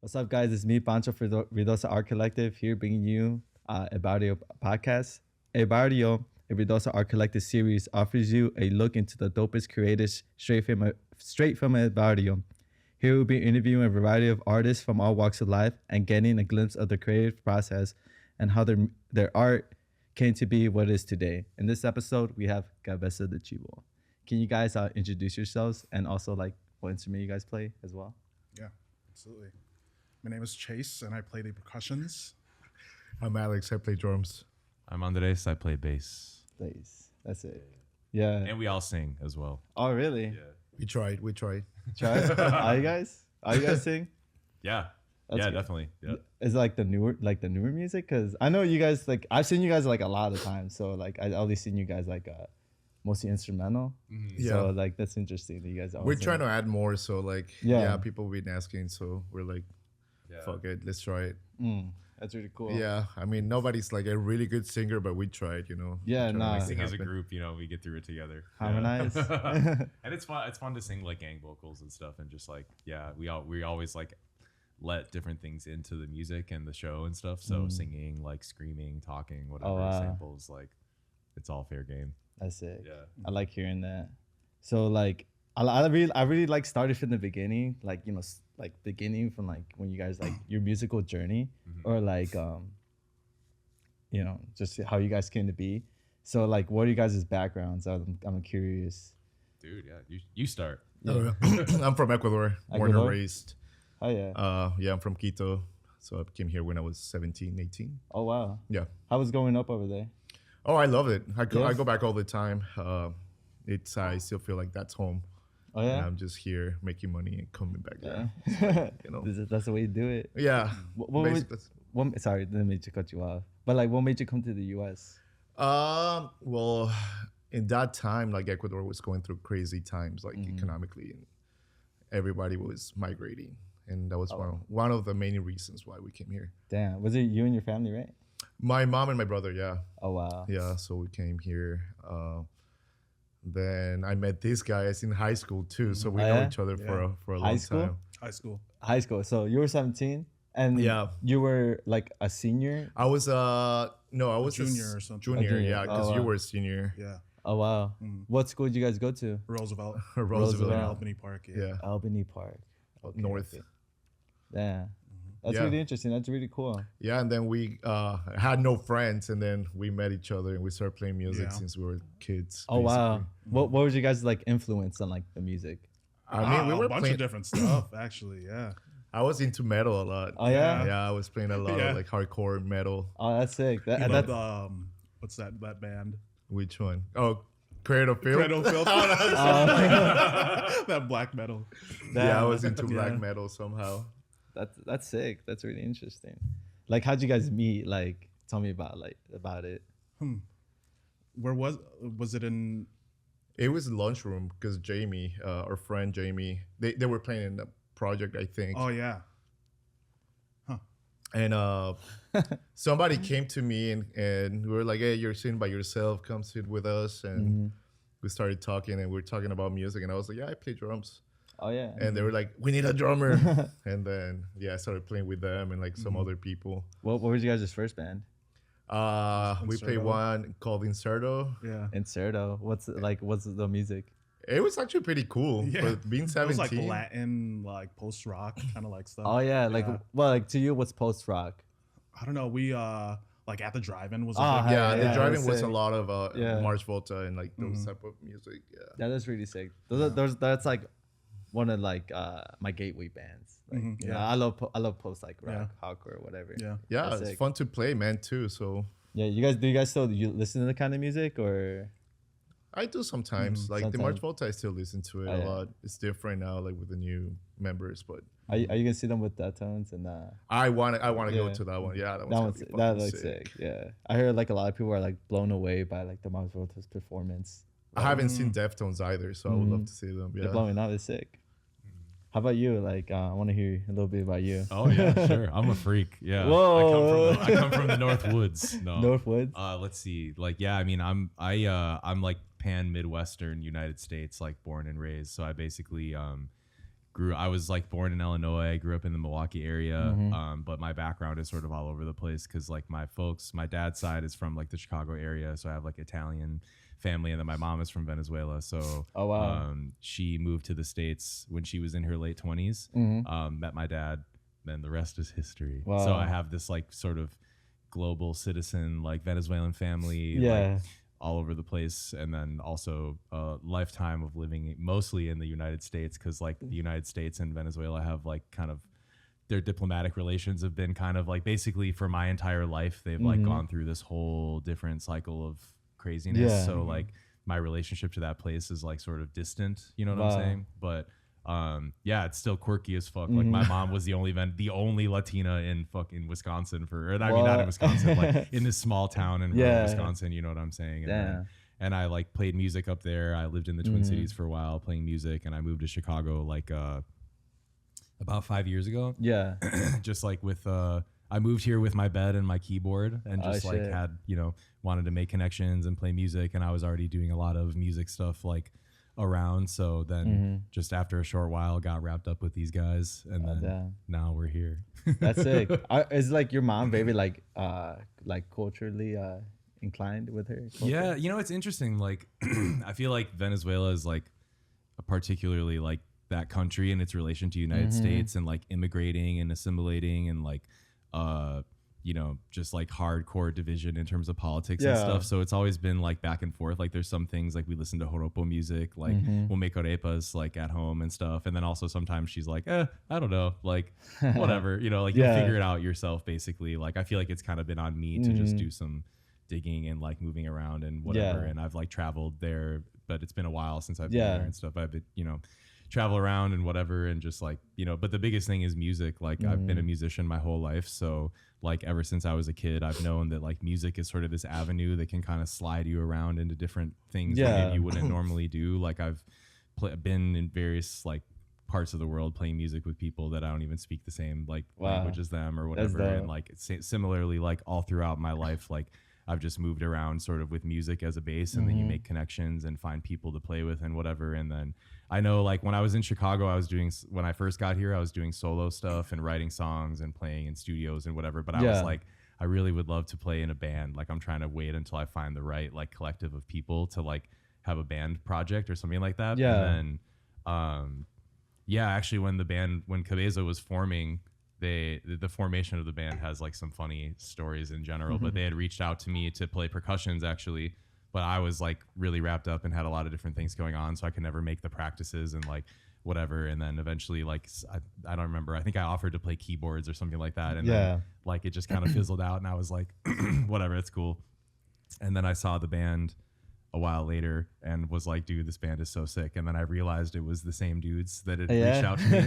What's up, guys? It's me, Pancho for the Ruidosa Art Collective, here bringing you a Barrio podcast. A Barrio, a Ruidosa Art Collective series offers you a look into the dopest creators straight from El Barrio. Here we'll be interviewing a variety of artists from all walks of life and getting a glimpse of the creative process and how their art came to be what it is today. In this episode, we have Cabeza the Chivo. Can you guys introduce yourselves and also like what instrument you guys play as well? Yeah, absolutely. My name is Chase, and I play the percussions. I'm Alex. I play drums. I'm Andres. I play bass. Please. That's it. Yeah. And we all sing as well. Oh, really? Yeah. We tried. Try it. Are you guys? Are you guys sing? Yeah. That's yeah, good. definitely. Yeah. Is it like the newer music? Because I know you guys like I've seen you guys like a lot of times. So like I always seen you guys like mostly instrumental. Mm-hmm. Yeah. So like that's interesting that you guys. We're trying to add more. So like, Yeah. yeah, people have been asking. So we're like, fuck it, let's try it. That's really cool. Yeah. I mean, nobody's like a really good singer, but we tried, you know. Yeah, Try to nah. make We it sing as a happen. group, we get through it together. Harmonize. Yeah. And it's fun. It's fun to sing like gang vocals and stuff, and just like we always like let different things into the music and the show and stuff. So singing, like screaming, talking, whatever Oh, wow. samples, like it's all fair game. That's it. Yeah. I like hearing that. So like I really like started from the beginning, like like beginning from like when you guys like your musical journey or like just how you guys came to be. So like what are you guys' backgrounds? I'm curious. Dude, yeah. You start. I'm from Ecuador, born Ecuador? and raised. Oh yeah. Yeah, I'm from Quito. So I came here when I was 17, 18. Oh wow. Yeah. How was growing up over there? Oh, I love it. I Yeah? go back all the time. I still feel like that's home. Oh And yeah. I'm just here making money and coming back there. Yeah. You know. That's the way you do it. Yeah. What basically. sorry, didn't mean to cut you off. But like, what made you come to the U.S.? Well, in that time, like Ecuador was going through crazy times, like economically, and everybody was migrating, and that was one of the main reasons why we came here. Damn, was it you and your family, right? My mom and my brother, yeah, Oh wow. yeah. So we came here. Then I met this guy. It's in high school too, so we Oh, know yeah? each other for a High long school? time. High school. High school. So you were 17, and Yeah. you were like a senior. I was no, I was Junior or something. Junior, junior. yeah, because Oh, you wow. were a senior. Yeah. Oh wow. What school did you guys go to? Roosevelt. Roosevelt, Roosevelt. Albany Park. Yeah. yeah, Albany Park. Okay, north. okay. Yeah. That's Yeah. really interesting. That's really cool. Yeah, and then we had no friends, and then we met each other, and we started playing music Yeah. since we were kids. Oh wow. basically. What was your guys like influence on like the music? I mean, we were a bunch playing. of different stuff, actually. Yeah. I was into metal a lot. Oh yeah. Yeah, I was playing a lot Yeah. of like hardcore metal. Oh, that's sick. That, You and loved, that's what's that band? Which one? Oh, Creative Field. Credo Filth. That black metal. Yeah, I was into Yeah. black metal somehow. that's sick. That's really interesting. Like, how'd you guys meet? Like, tell me about it. Where was it in? It was lunchroom because Jamie, our friend Jamie, they were playing in a project, I think. Oh yeah. And somebody came to me and we were like, hey, you're sitting by yourself, come sit with us. And we started talking and we were talking about music. And I was like, yeah, I play drums. Oh yeah. And they were like, we need a drummer. And then, yeah, I started playing with them and like some other people. What was you guys' first band? We played Inserto. one called Inserto. Yeah. Inserto. What's the music? It was actually pretty cool. Yeah. But being It was 17. like Latin, like post rock kind of like stuff. Oh yeah. Like, Yeah. well, like to you, what's post rock? I don't know. We like at the drive-in was. Ah, A big, yeah, Yeah, the driving that's was a sick. lot of Yeah. Mars Volta and like those type of music. Yeah. Yeah, that's really sick. That's like one of like my gateway bands. Like, Mhm, you know, yeah. I love post like rock, Yeah. hardcore, whatever. Yeah. Yeah, That's it's sick. fun to play, man, too. So Yeah, do you guys still listen to the kind of music or? I do sometimes. Like the Sometimes. Mars Volta, I still listen to it Oh, a yeah. lot. It's different now, like with the new members, but Are you gonna see them with Deftones and I want to go Yeah. to that one. Yeah, that that one's one's gonna that be looks fucking sick. Yeah, I heard like a lot of people are like blown away by like the Mars Volta's performance. I haven't seen Deftones either, so I would love to see them. They're Yeah. blowing out. It's sick. How about you? Like, I want to hear a little bit about you. Oh yeah, sure. I'm a freak. Yeah. Whoa. I come from the North Woods. No. Northwoods. Let's see. Like, yeah, I mean, I'm like pan Midwestern United States, like born and raised. So I basically I was like born in Illinois. I grew up in the Milwaukee area, but my background is sort of all over the place because like my dad's side is from like the Chicago area, so I have like Italian family, and then my mom is from Venezuela. So she moved to the States when she was in her late 20s, met my dad, then the rest is history. Wow. So I have this like sort of global citizen, like Venezuelan family, Yeah. like all over the place, and then also a lifetime of living mostly in the United States, because like the United States and Venezuela have like kind of their diplomatic relations have been kind of like basically for my entire life they've like gone through this whole different cycle of craziness. Yeah. So like my relationship to that place is like sort of distant, you know what I'm saying? But yeah, it's still quirky as fuck. Like my mom was the only Latina in fucking Wisconsin I mean not in Wisconsin, like in this small town in rural Wisconsin, you know what I'm saying? And I like played music up there. I lived in the Twin Cities for a while playing music, and I moved to Chicago like about 5 years ago. Yeah. Just like with I moved here with my bed and my keyboard, and just like shit. had, you know, wanted to make connections and play music, and I was already doing a lot of music stuff like around. So then just after a short while got wrapped up with these guys, and then now we're here. That's sick. Is like your mom very like culturally inclined with her culture? Yeah, you know, it's interesting. Like I feel like Venezuela is like a particularly like that country and its relation to United States, and like immigrating and assimilating, and like you know, just like hardcore division in terms of politics and stuff. So it's always been like back and forth. Like there's some things like we listen to joropo music, like we'll make arepas like at home and stuff. And then also sometimes she's like, I don't know, like whatever, you know, like you'll figure it out yourself basically. Like I feel like it's kind of been on me to just do some digging and like moving around and whatever. And I've like traveled there, but it's been a while since I've been there and stuff. I've been, you know, travel around and whatever, and just like, you know, but the biggest thing is music. Like I've been a musician my whole life, so like ever since I was a kid I've known that like music is sort of this avenue that can kind of slide you around into different things that maybe you wouldn't normally do. Like I've been in various like parts of the world playing music with people that I don't even speak the same like language as them or whatever, and like similarly like all throughout my life, like I've just moved around sort of with music as a base, and then you make connections and find people to play with and whatever. And then I know like when I was in Chicago, when I first got here, I was doing solo stuff and writing songs and playing in studios and whatever. But I was like, I really would love to play in a band. Like I'm trying to wait until I find the right like collective of people to like have a band project or something like that. And then, actually when Cabeza was forming, the formation of the band has like some funny stories in general, but they had reached out to me to play percussions actually, but I was like really wrapped up and had a lot of different things going on, so I could never make the practices and like whatever. And then eventually like I don't remember, I think I offered to play keyboards or something like that, and then like it just kind of fizzled out, and I was like whatever, it's cool. And then I saw the band a while later and was like, dude, this band is so sick. And then I realized it was the same dudes that had reached out to me.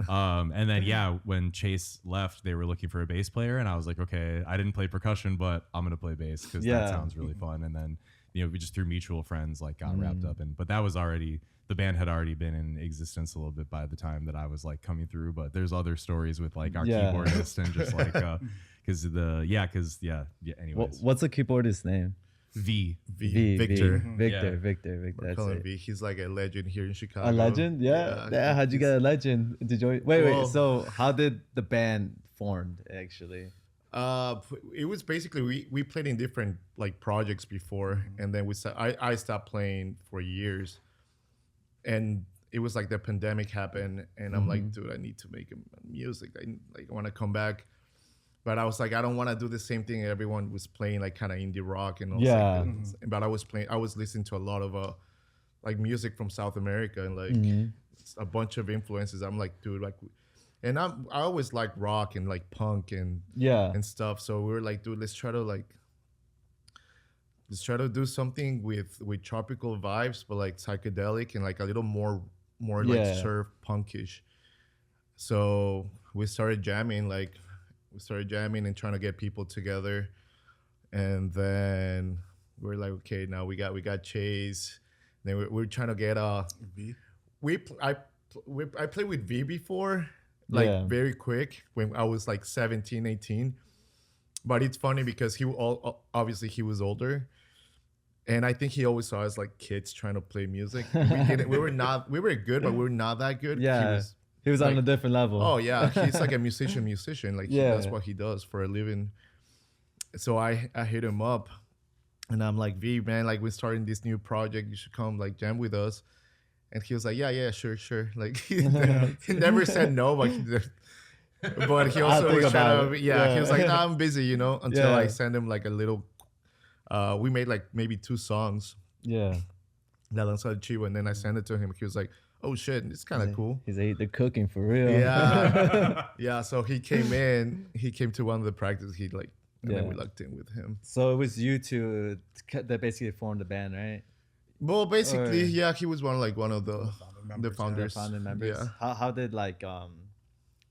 And then, when Chase left, they were looking for a bass player. And I was like, okay, I didn't play percussion, but I'm going to play bass because that sounds really fun. And then, you know, we just through mutual friends, like got wrapped up in, but that was already, the band had already been in existence a little bit by the time that I was like coming through. But there's other stories with like our keyboardist and just like, anyways. What's the keyboardist's name? Victor. Victor. That's Call him it. V. He's like a legend here in Chicago. A legend? Yeah. How'd you get a legend? Did you wait? So how did the band formed actually? It was basically we played in different like projects before, and then I stopped playing for years, and it was like the pandemic happened, and I'm like, dude, I need to make music. I want to come back. But I was like, I don't want to do the same thing everyone was playing, like kind of indie rock and all. But I was listening to a lot of like music from South America and like a bunch of influences. I'm like, dude, like, and I always like rock and like punk and stuff. So we were like, dude, let's try to do something with tropical vibes, but like psychedelic and like a little more like surf punkish. So we started jamming and trying to get people together, and then we're like, okay, now we got Chase. Then we're trying to get V. I played with V before, like very quick when I was like 17, 18. But it's funny because obviously he was older, and I think he always saw us like kids trying to play music. We were good, but we were not that good. Yeah. He was on Like, a different level. Oh yeah, he's like a musician. Like Yeah. that's what he does for a living. So I hit him up, and I'm like, V man, like we're starting this new project. You should come like jam with us. And he was like, yeah, sure. Like he never said no, but he also think was trying about to, it. yeah, he Yeah. was like, nah, I'm busy, until Yeah. I send him like a little. We made like maybe 2 songs. Yeah. Alongside Chivo, and then I sent it to him. He was like, "Oh shit, it's kind of cool." He's like, they're cooking for real. Yeah, yeah. So he came to one of the practices. He like, and then Yeah. we locked in with him. So it was you two that basically formed the band, right? Well, basically, Or- yeah, he was one of the members, yeah. founders. The founding members. Yeah. How did like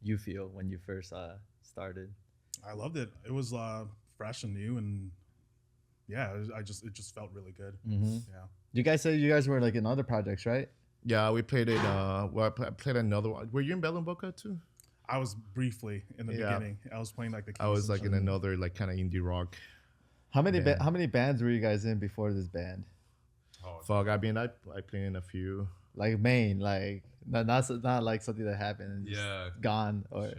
you feel when you first started? I loved it. It was fresh and new, and yeah, it just felt really good. Mm-hmm. Yeah. You guys said you guys were like in other projects, right? Yeah, we played it. Well, I played another one. Were you in Bell and Boca too? I was briefly in the Yeah. beginning. I was playing like the. I was keys like in and- another like kind of indie rock. How many Band. how many bands were you guys in before this band? Fuck, I mean, I played in a few. Like main, like not like something that happened and just Yeah. gone or Shit.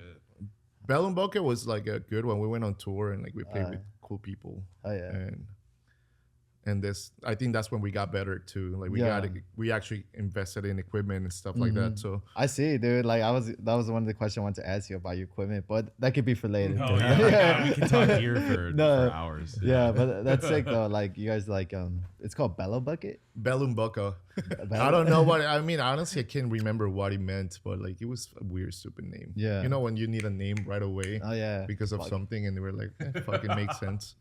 Bell and Boca was like a good one. We went on tour and like we played with cool people. oh yeah. And this, I think that's when we got better too. Like we actually invested in equipment and stuff like that. So I see, dude. Like that was one of the questions I wanted to ask you about your equipment, but that could be for later. Oh yeah, we can talk here for No. hours. Yeah, but that's sick though. Like you guys like it's called Bellow Bucket. Bell and Boca. I don't know what I mean. Honestly, I can't remember what it meant, but like it was a weird, stupid name. Yeah. You know when you need a name right away Oh yeah. because of Fuck. something, and they were like, "Fucking makes sense."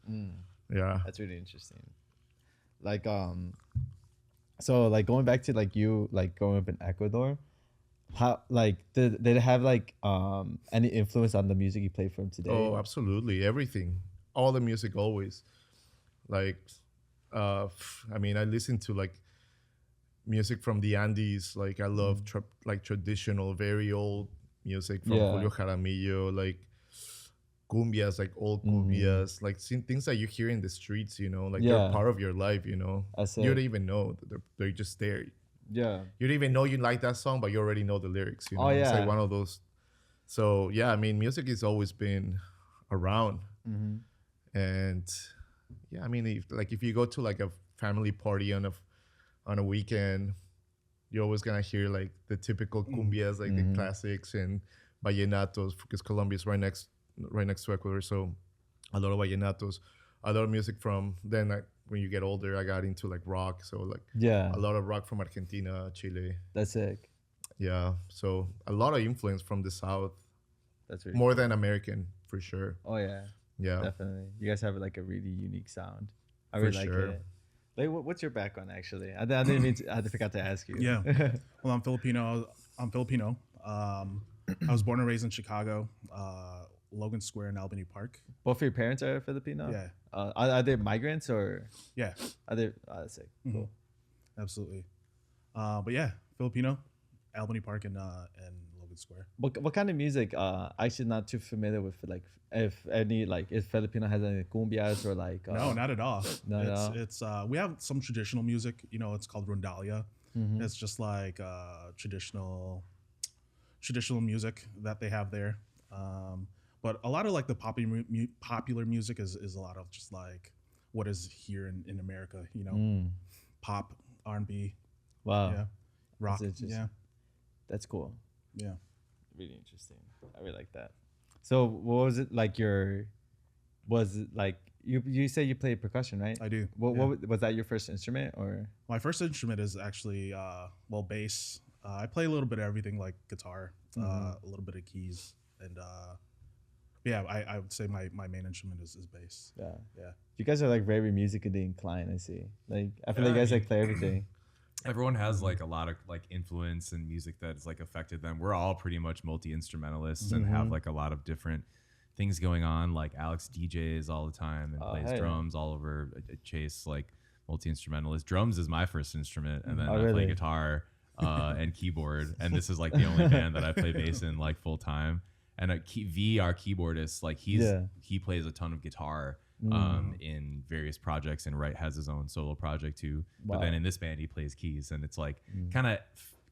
Yeah. That's really interesting. Like so like going back to like you like growing up in Ecuador, how like did it have like any influence on the music you play from today? Oh, absolutely. Everything. All the music always. Like I mean, I listen to like music from the Andes. Like I love like traditional, very old music from Yeah. Julio Jaramillo, like cumbias, like old cumbias, like things that you hear in the streets, like Yeah. they're part of your life, That's You it. don't even know. They're just there. Yeah. You don't even know you like that song, but you already know the lyrics, Oh, It's yeah. like one of those. So, yeah, I mean, music has always been around. And, yeah, I mean, if you go to, like, a family party on a weekend, you're always going to hear, like, the typical cumbias, like the classics and vallenatos, because Colombia is right next to Ecuador. So, a lot of vallenatos, a lot of music from then, like, when you get older, I got into like rock. So like Yeah. a lot of rock from Argentina, Chile. That's sick. Yeah. So a lot of influence from the South, That's really more than American for sure. Oh yeah. Yeah. Definitely. You guys have like a really unique sound. I For really like sure. it. Like what's your background actually? I didn't mean to, I forgot to ask you. Yeah. Well, I'm Filipino. I was born and raised in Chicago, Logan Square and Albany Park. Both of your parents are Filipino? Yeah. Are they migrants or Yeah, are they that's sick. Cool. absolutely. But yeah, Filipino, Albany Park and Logan Square. What kind of music? Actually not too familiar with like if any like if Filipino has any cumbias or like No, not at all. not at all? It's we have some traditional music. It's called rondalia. Mm-hmm. It's just like traditional music that they have there. But a lot of like the popular music is a lot of just like what is here in America. Pop, R&B, Wow. yeah, rock, That's interesting. yeah, That's cool. yeah. Really interesting. I really like that. So what was it like was it like you say you play percussion, right? I do. What, yeah. what was that your first instrument or My first instrument is actually bass. I play a little bit of everything like guitar, a little bit of keys, and yeah, I would say my main instrument is bass. yeah. Yeah. You guys are like very musically inclined, I see. Like I feel like you guys like play everything. Everyone has like a lot of like influence in music that's like affected them. We're all pretty much multi-instrumentalists and have like a lot of different things going on. Like Alex DJs all the time and plays hey. drums all over. Chase like multi-instrumentalist. Drums is my first instrument, and then Oh, I play really? guitar and keyboard. And this is like the only band that I play bass in like full time. And V, our keyboardist, like he plays a ton of guitar in various projects, and has his own solo project too. But then in this band he plays keys, and it's like kind of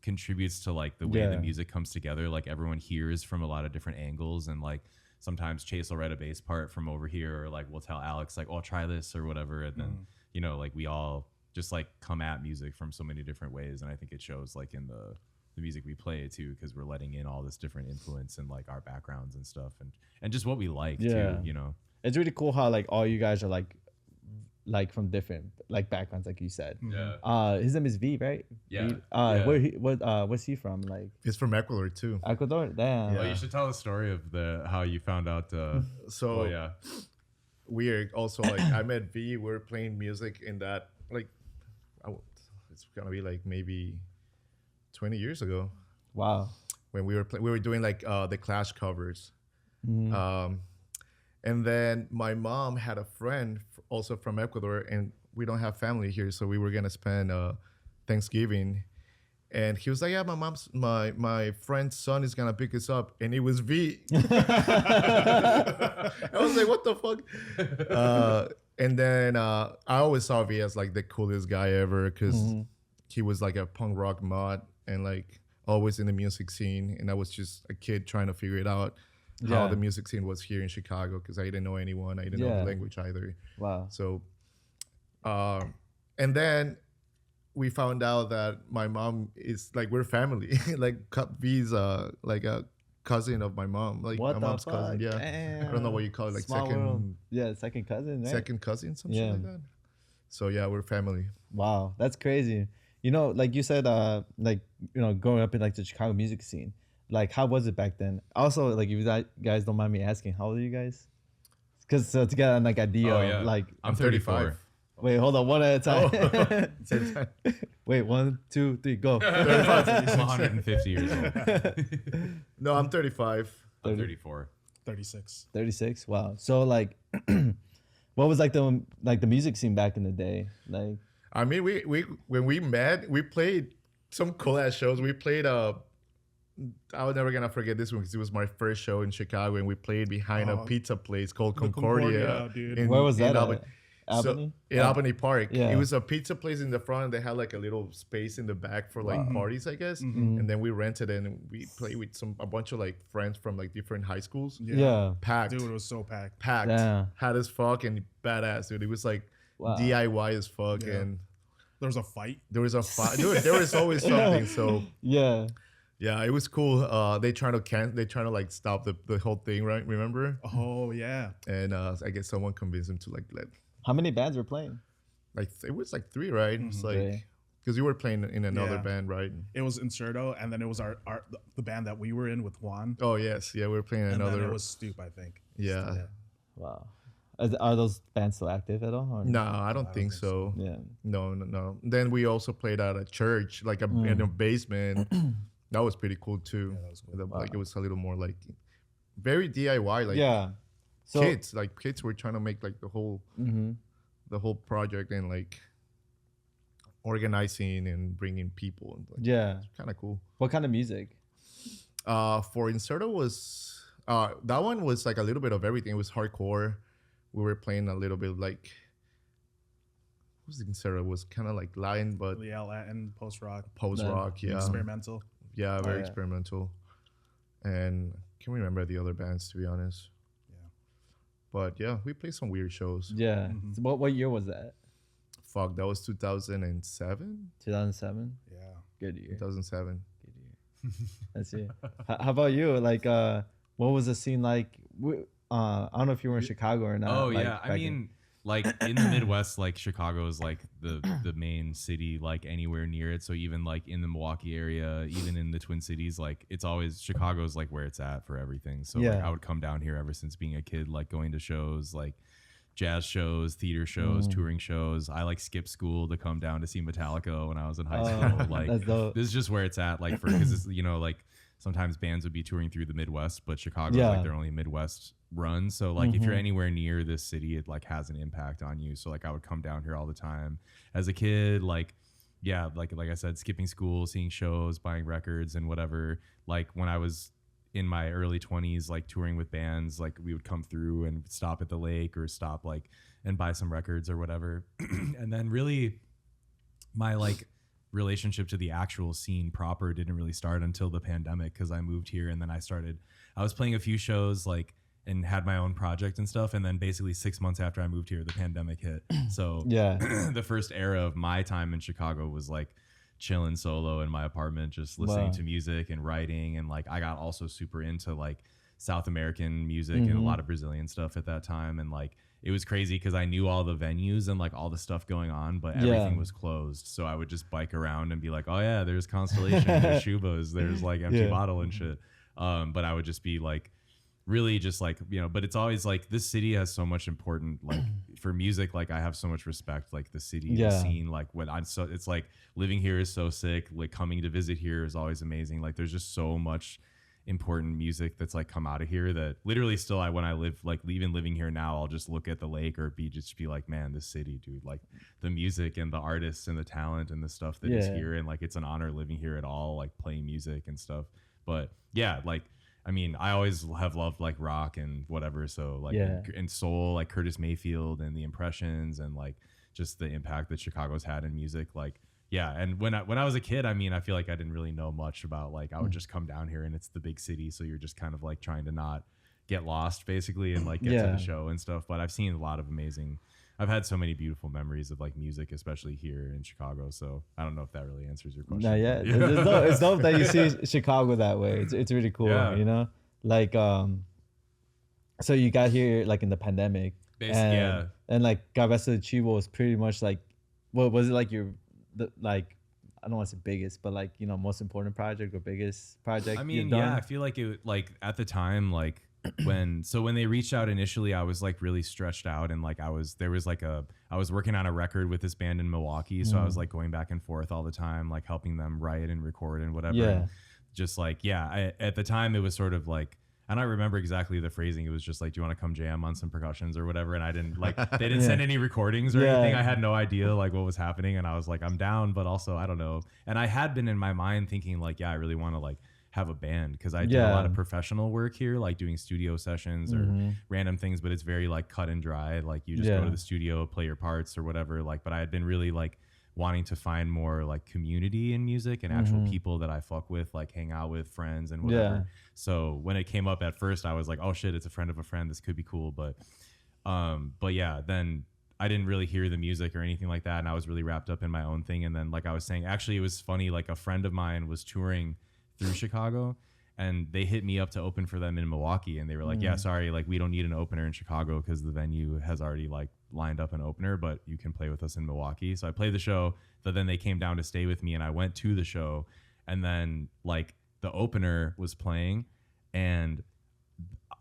contributes to like the way Yeah. the music comes together. Like everyone hears from a lot of different angles, and like sometimes Chase will write a bass part from over here, or like we'll tell Alex like, "Oh, try this" or whatever, and then you know, like we all just like come at music from so many different ways, and I think it shows like in the music we play too, because we're letting in all this different influence and like our backgrounds and stuff, and just what we like Yeah. too, you know. It's really cool how like all you guys are like from different like backgrounds, like you said. Yeah. His name is V, right? Yeah. V? Yeah. What's he from? Like It's from Ecuador too. Ecuador? Damn. Well, you should tell the story of how you found out. So Oh yeah. we are also like I met V. We were playing music in that like it's gonna be like maybe 20 years ago Wow. when we were doing like the Clash covers. And then my mom had a friend also from Ecuador, and we don't have family here, so we were gonna spend Thanksgiving. And he was like, "Yeah, my friend's son is gonna pick us up," and it was V. I was like, "What the fuck?" And then I always saw V as like the coolest guy ever because he was like a punk rock mod and like always in the music scene, and I was just a kid trying to figure it out how the music scene was here in Chicago because I didn't know anyone, I didn't know the language either. Wow. So, and then we found out that my mom is like we're family. Like V's like a cousin of my mom, like What my the mom's fuck? cousin. Yeah, Damn. I don't know what you call it, like Small world. Yeah, second cousin, right? second cousin, some shit Yeah. like that. So yeah, we're family. Wow, that's crazy. You know, like you said, like you know, growing up in like the Chicago music scene, like how was it back then? Also, like if you guys don't mind me asking, how old are you guys? Because to get an like idea, Oh yeah. like I'm 35. wait, hold on, one at a time. Same time. Wait, 1, 2, 3, go. I'm 150 years old. No, I'm 35. I'm 34. 36. 36. Wow. So like, what was like the music scene back in the day? Like, I mean, we when we met, we played some cool ass shows. We played I was never gonna forget this one because it was my first show in Chicago, and we played behind a pizza place called The Concordia. Concordia, dude. in- where was in that? Albany. Albany? In Albany Park. Yeah. It was a pizza place in the front. They had like a little space in the back for like parties, I guess. Mm-hmm. And then we rented it and we played with a bunch of like friends from like different high schools. Yeah. Packed. Dude, it was so packed. Packed. Yeah. Had as fuck and badass, dude. It was like Wow. DIY as fuck. Yeah. And There was a fight. there was a fight. Dude, there was always something. So Yeah. yeah, it was cool. They trying to like stop the whole thing, right? Remember? Oh, yeah. And I guess someone convinced him to like let How many bands were playing? like it was like 3, right? It's Three. like because you were playing in another Yeah. band, right? It was Inserto, and then it was the band that we were in with Juan. Oh yes, yeah, we were playing And then another. it was Stoop, I think. Yeah. Wow. Are those bands still active at all? Or? No, I don't think so. Yeah. No. Then we also played at a church, like in a basement. That was pretty cool too. Yeah, that was cool. Like it was a little more like very DIY, like Yeah. So kids were trying to make like the whole project and like organizing and bringing people. And, like, yeah. kind of cool. What kind of music? For Inserto was that one was like a little bit of everything. It was hardcore. We were playing a little bit like what was Inserto? It was kind of like Latin, but Yeah, Latin, post rock, post rock. Yeah, experimental. yeah, very yeah. experimental. And I can't remember the other bands to be honest. Yeah. But yeah, we played some weird shows. Yeah. So what year was that? Fuck, that was 2007. 2007. Yeah. Good year. 2007. Good year. That's it. How about you? Like, what was the scene like? I don't know if you were in Chicago or not. Oh like, yeah, I back mean, like in the Midwest, like Chicago is like the main city, like anywhere near it. So even like in the Milwaukee area, even in the Twin Cities, like it's always Chicago's like where it's at for everything. So like, Yeah. I would come down here ever since being a kid, like going to shows, like jazz shows, theater shows, touring shows. I like skipped school to come down to see Metallica when I was in high school. Like that's dope. this is just where it's at. Like because you know like sometimes bands would be touring through the Midwest, but Chicago's Yeah. like their only Midwest run. So like if you're anywhere near this city, it like has an impact on you. So like I would come down here all the time as a kid. Like yeah, like I said, skipping school, seeing shows, buying records and whatever. Like when I was in my early 20s, like touring with bands, like we would come through and stop at the lake or stop like and buy some records or whatever. And then really my like relationship to the actual scene proper didn't really start until the pandemic, because I moved here and then I was playing a few shows like and had my own project and stuff, and then basically 6 months after I moved here the pandemic hit. So Yeah. the first era of my time in Chicago was like chilling solo in my apartment, just listening to music and writing, and like I got also super into like South American music and a lot of Brazilian stuff at that time, and like it was crazy because I knew all the venues and like all the stuff going on, but everything was closed. So I would just bike around and be like, oh yeah, there's Constellation, there's Chivos, there's like Empty Bottle and shit. But I would just be like, really just like, you know, but it's always like this city has so much important, like for music, like I have so much respect, like the city, the scene, like when I'm so, it's like living here is so sick. Like coming to visit here is always amazing. Like there's just so much important music that's like come out of here that literally still when I live, like even living here now, I'll just look at the lake or just be like, man, this city, dude, like the music and the artists and the talent and the stuff that is here, and like it's an honor living here at all, like playing music and stuff. But yeah, like I mean, I always have loved like rock and whatever, so like and soul, like Curtis Mayfield and the Impressions, and like just the impact that Chicago's had in music, like yeah. And when I was a kid, I mean, I feel like I didn't really know much about, like I would just come down here and it's the big city, so you're just kind of like trying to not get lost basically and like get to the show and stuff. But I've seen a lot of amazing, I've had so many beautiful memories of like music, especially here in Chicago. So I don't know if that really answers your question. No, yeah, it's dope that you see Chicago that way. It's really cool, you know. Like so you got here like in the pandemic, and like Cabeza Chivo was pretty much like, what was it like like I don't want to say biggest, but like, you know, most important project or biggest project? I mean, yeah, I feel like it, like at the time, like when they reached out initially, I was like really stretched out, and like I was working on a record with this band in Milwaukee, so I was like going back and forth all the time, like helping them write and record and whatever. And just like at the time it was sort of like, I don't remember exactly the phrasing. It was just like, do you want to come jam on some percussions or whatever? And I didn't like, they didn't send any recordings or anything. I had no idea like what was happening. And I was like, I'm down, but also I don't know. And I had been in my mind thinking like, yeah, I really want to like have a band, because I did a lot of professional work here, like doing studio sessions or random things, but it's very like cut and dry. Like you just go to the studio, play your parts or whatever. Like, but I had been really like wanting to find more like community in music and actual people that I fuck with, like hang out with, friends and whatever. So when it came up at first, I was like, oh shit, it's a friend of a friend, this could be cool. But yeah, then I didn't really hear the music or anything like that, and I was really wrapped up in my own thing. And then like I was saying, actually it was funny, like a friend of mine was touring through Chicago, and they hit me up to open for them in Milwaukee, and they were like, yeah, sorry, like we don't need an opener in Chicago because the venue has already like lined up an opener, but you can play with us in Milwaukee. So I played the show, but then they came down to stay with me, and I went to the show, and then like the opener was playing, and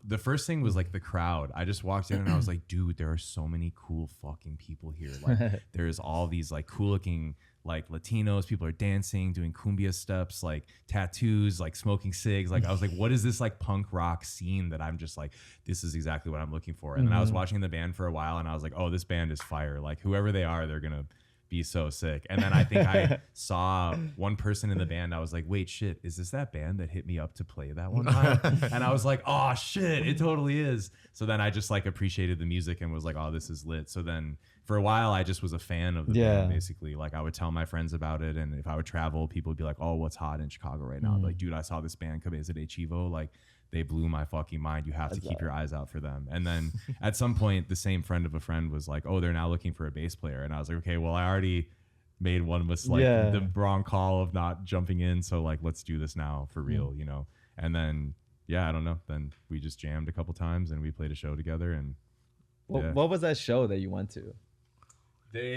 the first thing was like the crowd. I just walked in and I was like, dude, there are so many cool fucking people here. Like there's all these like cool looking like Latinos, people are dancing, doing cumbia steps, like tattoos, like smoking cigs. Like I was like, what is this like punk rock scene that I'm just like, this is exactly what I'm looking for. And then I was watching the band for a while, and I was like, oh, this band is fire. Like whoever they are, they're gonna be so sick. And then I think I saw one person in the band. I was like, wait, shit, is this that band that hit me up to play that one time? And I was like, oh shit, it totally is. So then I just like appreciated the music and was like, oh, this is lit. So then for a while I just was a fan of the band, basically. Like I would tell my friends about it, and if I would travel, people would be like, oh, what's hot in Chicago right now? Like, dude, I saw this band Cabeza de Chivo, like they blew my fucking mind. You have to keep your eyes out for them. And then at some point, the same friend of a friend was like, oh, they're now looking for a bass player. And I was like, okay, well, I already made one was like the wrong call of not jumping in. So like, let's do this now for real, you know? And then, yeah, I don't know. Then we just jammed a couple times and we played a show together. And what was that show that you went to?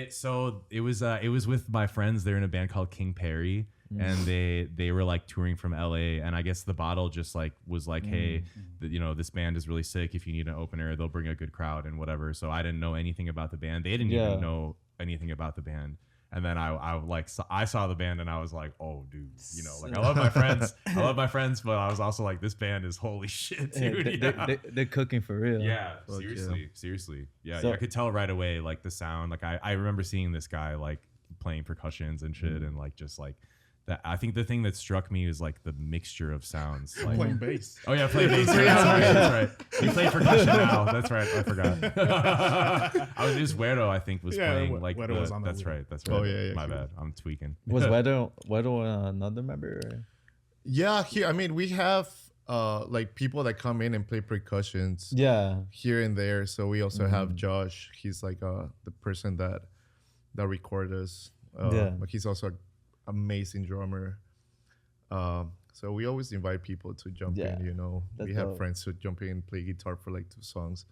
So it was with my friends. They're in a band called King Perry. And they were like touring from LA, and I guess the bottle just like was like, hey, you know, this band is really sick. If you need an opener, they'll bring a good crowd and whatever. So I didn't know anything about the band. They didn't even know anything about the band. And then I saw the band and I was like, oh, dude, you know, like I love my friends, but I was also like, this band is holy shit, dude. They're cooking for real. Yeah, seriously. Yeah, so, I could tell right away, like the sound. Like I remember seeing this guy like playing percussions and shit, and like just like I think the thing that struck me was like the mixture of sounds. Like, Playing bass. oh yeah, playing bass. That's right. You play percussion now. That's right. I forgot. I was just Weirdo. I think was playing like. Weirdo was on that's the right. That's right. Oh, yeah, My bad. I'm tweaking. Was Wedo another member? Or? Yeah, here. I mean, we have like people that come in and play percussions. Yeah. Here and there. So we also have Josh. He's like the person that recorded us. But he's also an amazing drummer. So we always invite people to jump in. You know, we have friends who jump in, play guitar for like 2 songs,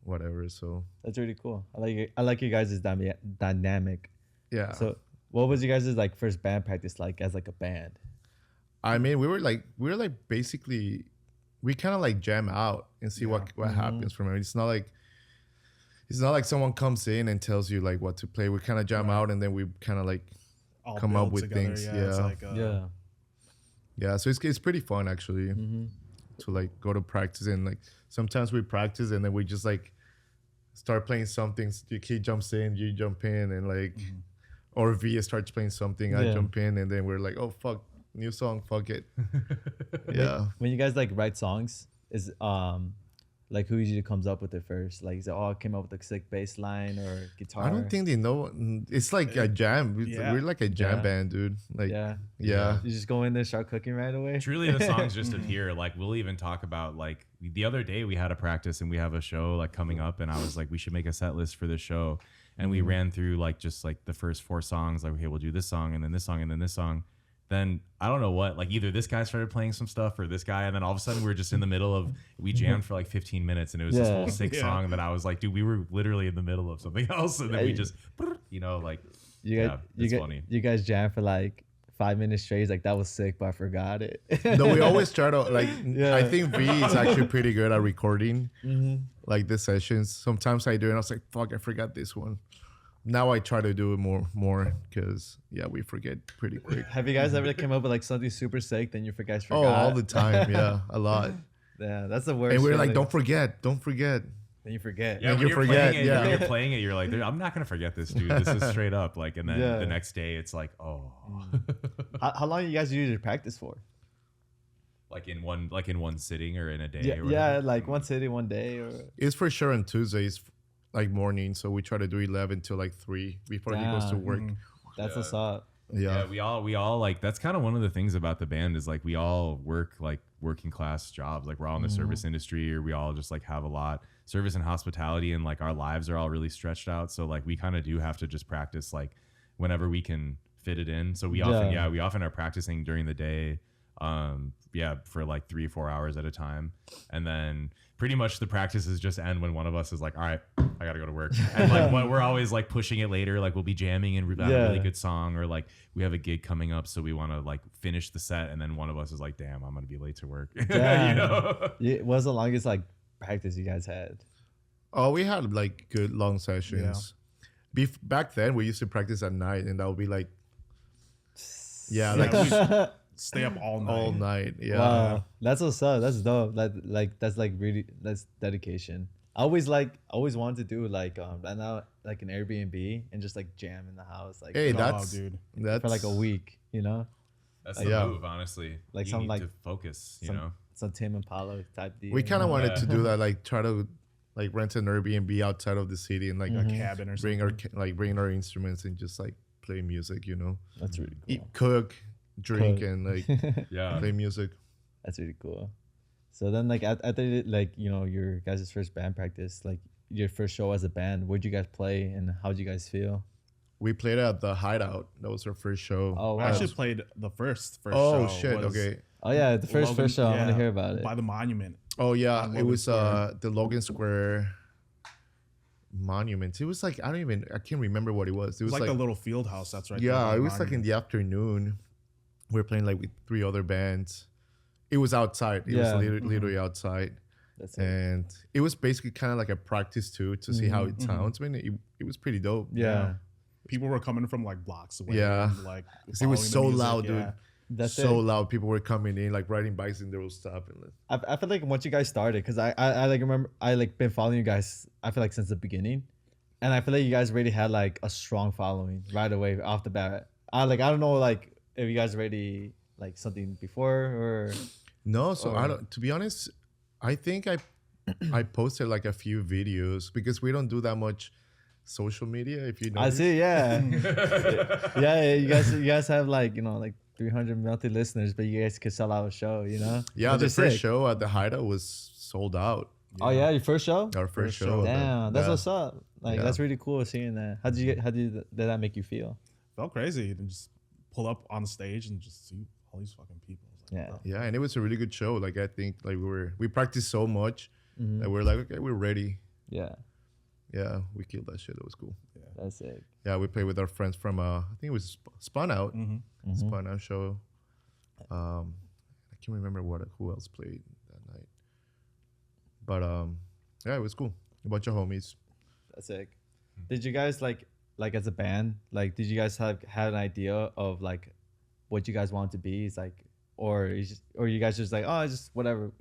whatever. So that's really cool. I like you guys' dynamic. Yeah. So what was you guys' like first band practice like as like a band? I mean, we were like basically, we kind of like jam out and see what happens from it. It's not like someone comes in and tells you like what to play. We kind of jam out and then we kind of like All come up built with together, things. It's like, Yeah. So it's pretty fun actually to like go to practice, and like sometimes we practice and then we just like start playing something. Your kid jumps in, you jump in, and like, or Via starts playing something, I jump in, and then we're like, oh fuck, new song, fuck it. Yeah. When you guys like write songs, is like who usually comes up with it first? Like, is it all came up with a sick bass line or guitar? I don't think they know. It's like a jam. We're like a jam band, dude. Like, yeah. You just go in there, start cooking right away. Truly, the songs just appear. Like, we'll even talk about like the other day we had a practice and we have a show like coming up, and I was like, we should make a set list for the show, and we ran through like just like the first 4 songs. Like, okay, we'll do this song and then this song and then this song. Then I don't know what, like either this guy started playing some stuff or this guy, and then all of a sudden we were just in the middle of, we jammed for like 15 minutes and it was this whole sick song that I was like, dude, we were literally in the middle of something else, and then we just, you know, like, it's funny. You guys jam for like 5 minutes straight. Like, that was sick, but I forgot it. No, we always try to like. I think V is actually pretty good at recording like the sessions. Sometimes I do, and I was like, fuck, I forgot this one. Now I try to do it more because we forget pretty quick. Have you guys ever come up with like something super sick, then you guys forgot? Oh, all the time, a lot. Yeah, that's the worst. And we're like, don't forget. Then you forget. Yeah, when you're playing it, when you're playing it, you're like, I'm not gonna forget this, dude. This is straight up. Like, and then the next day, it's like, oh. How long you guys usually practice for? Like in one sitting or in a day? Yeah, or whatever? like one city, one day, or. It's for sure on Tuesdays, like morning. So we try to do 11 till like 3 before he goes to work. That's what's up. Yeah, we all like, that's kind of one of the things about the band is like we all work like working class jobs. Like, we're all in the service industry, or we all just like have a lot service and hospitality, and like our lives are all really stretched out. So like we kind of do have to just practice like whenever we can fit it in. So we often are practicing during the day, for like 3 or 4 hours at a time, and then pretty much the practices just end when one of us is like, all right, I gotta go to work. And like we're always like pushing it later. Like, we'll be jamming and have a really good song, or like we have a gig coming up, so we want to like finish the set, and then one of us is like, damn, I'm gonna be late to work. You know? What was the longest like practice you guys had? Oh, we had like good long sessions. Back then we used to practice at night, and that would be like we stay up all night. Wow, that's what's up. That's dope. That's dedication. I always wanted to do like right now, like an Airbnb, and just like jam in the house, like, hey, that's for like a week, you know. That's the move, honestly. Like, you some need like to focus, you know. Some Tim and Paulo type deal. We kind of wanted to do that, like try to like rent an Airbnb outside of the city and like a cabin or something. bring our instruments and just like play music, you know. That's really cool. Eat, cook, drink, and like play music. That's really cool. So then, like after like, you know, your guys' first band practice, like your first show as a band, where'd you guys play and how'd you guys feel? We played at the Hideout. That was our first show. Oh, wow. I actually played the first show. Oh shit! Okay. Oh yeah, the first show. I want to hear about it. By the monument. Oh yeah, it was the Logan Square monument. It was like I can't remember what it was. It was like a little field house. That's right. Yeah, it was like in the afternoon. We were playing like with 3 other bands. It was outside. It was literally outside. That's it. And it was basically kind of like a practice too to see how it sounds. I mean, it was pretty dope. Yeah. People were coming from like blocks away. Yeah. And, like, it was so loud, dude. That's so loud. People were coming in, like riding bikes, and they will stop. And I feel like once you guys started, because I like remember I like been following you guys, I feel like since the beginning, and I feel like you guys already had like a strong following right away off the bat. I don't know like if you guys already like something before or No, so I Or- don't. To be honest, I think I posted like a few videos because we don't do that much social media. If you know, I see, yeah. Yeah, you guys have like, like 300 monthly listeners, but you guys could sell out a show, Yeah, Which the is first sick. show at the Hideout was sold out. Oh yeah, your first show? Our first First show. show. Damn, that's Yeah. what's up. Like Yeah. that's really cool seeing that. Did that make you feel? Felt crazy to just pull up on the stage and just see all these fucking people. I was like, Yeah. what Yeah, and it was a really good show. Like I think like we practiced so much Mhm. that we're like, okay, we're ready. Yeah, Yeah, we killed that shit. That was cool. that's it. Yeah, we played with our friends from I think it was Spun Out. the- Mhm. Mhm. Spun Out show. I can't remember who else played that night. But yeah, it was cool. A bunch of homies. That's sick. Did you guys like as a band, like did you guys had an idea of like what you guys want to be? It's like or you guys just like, oh, it's just whatever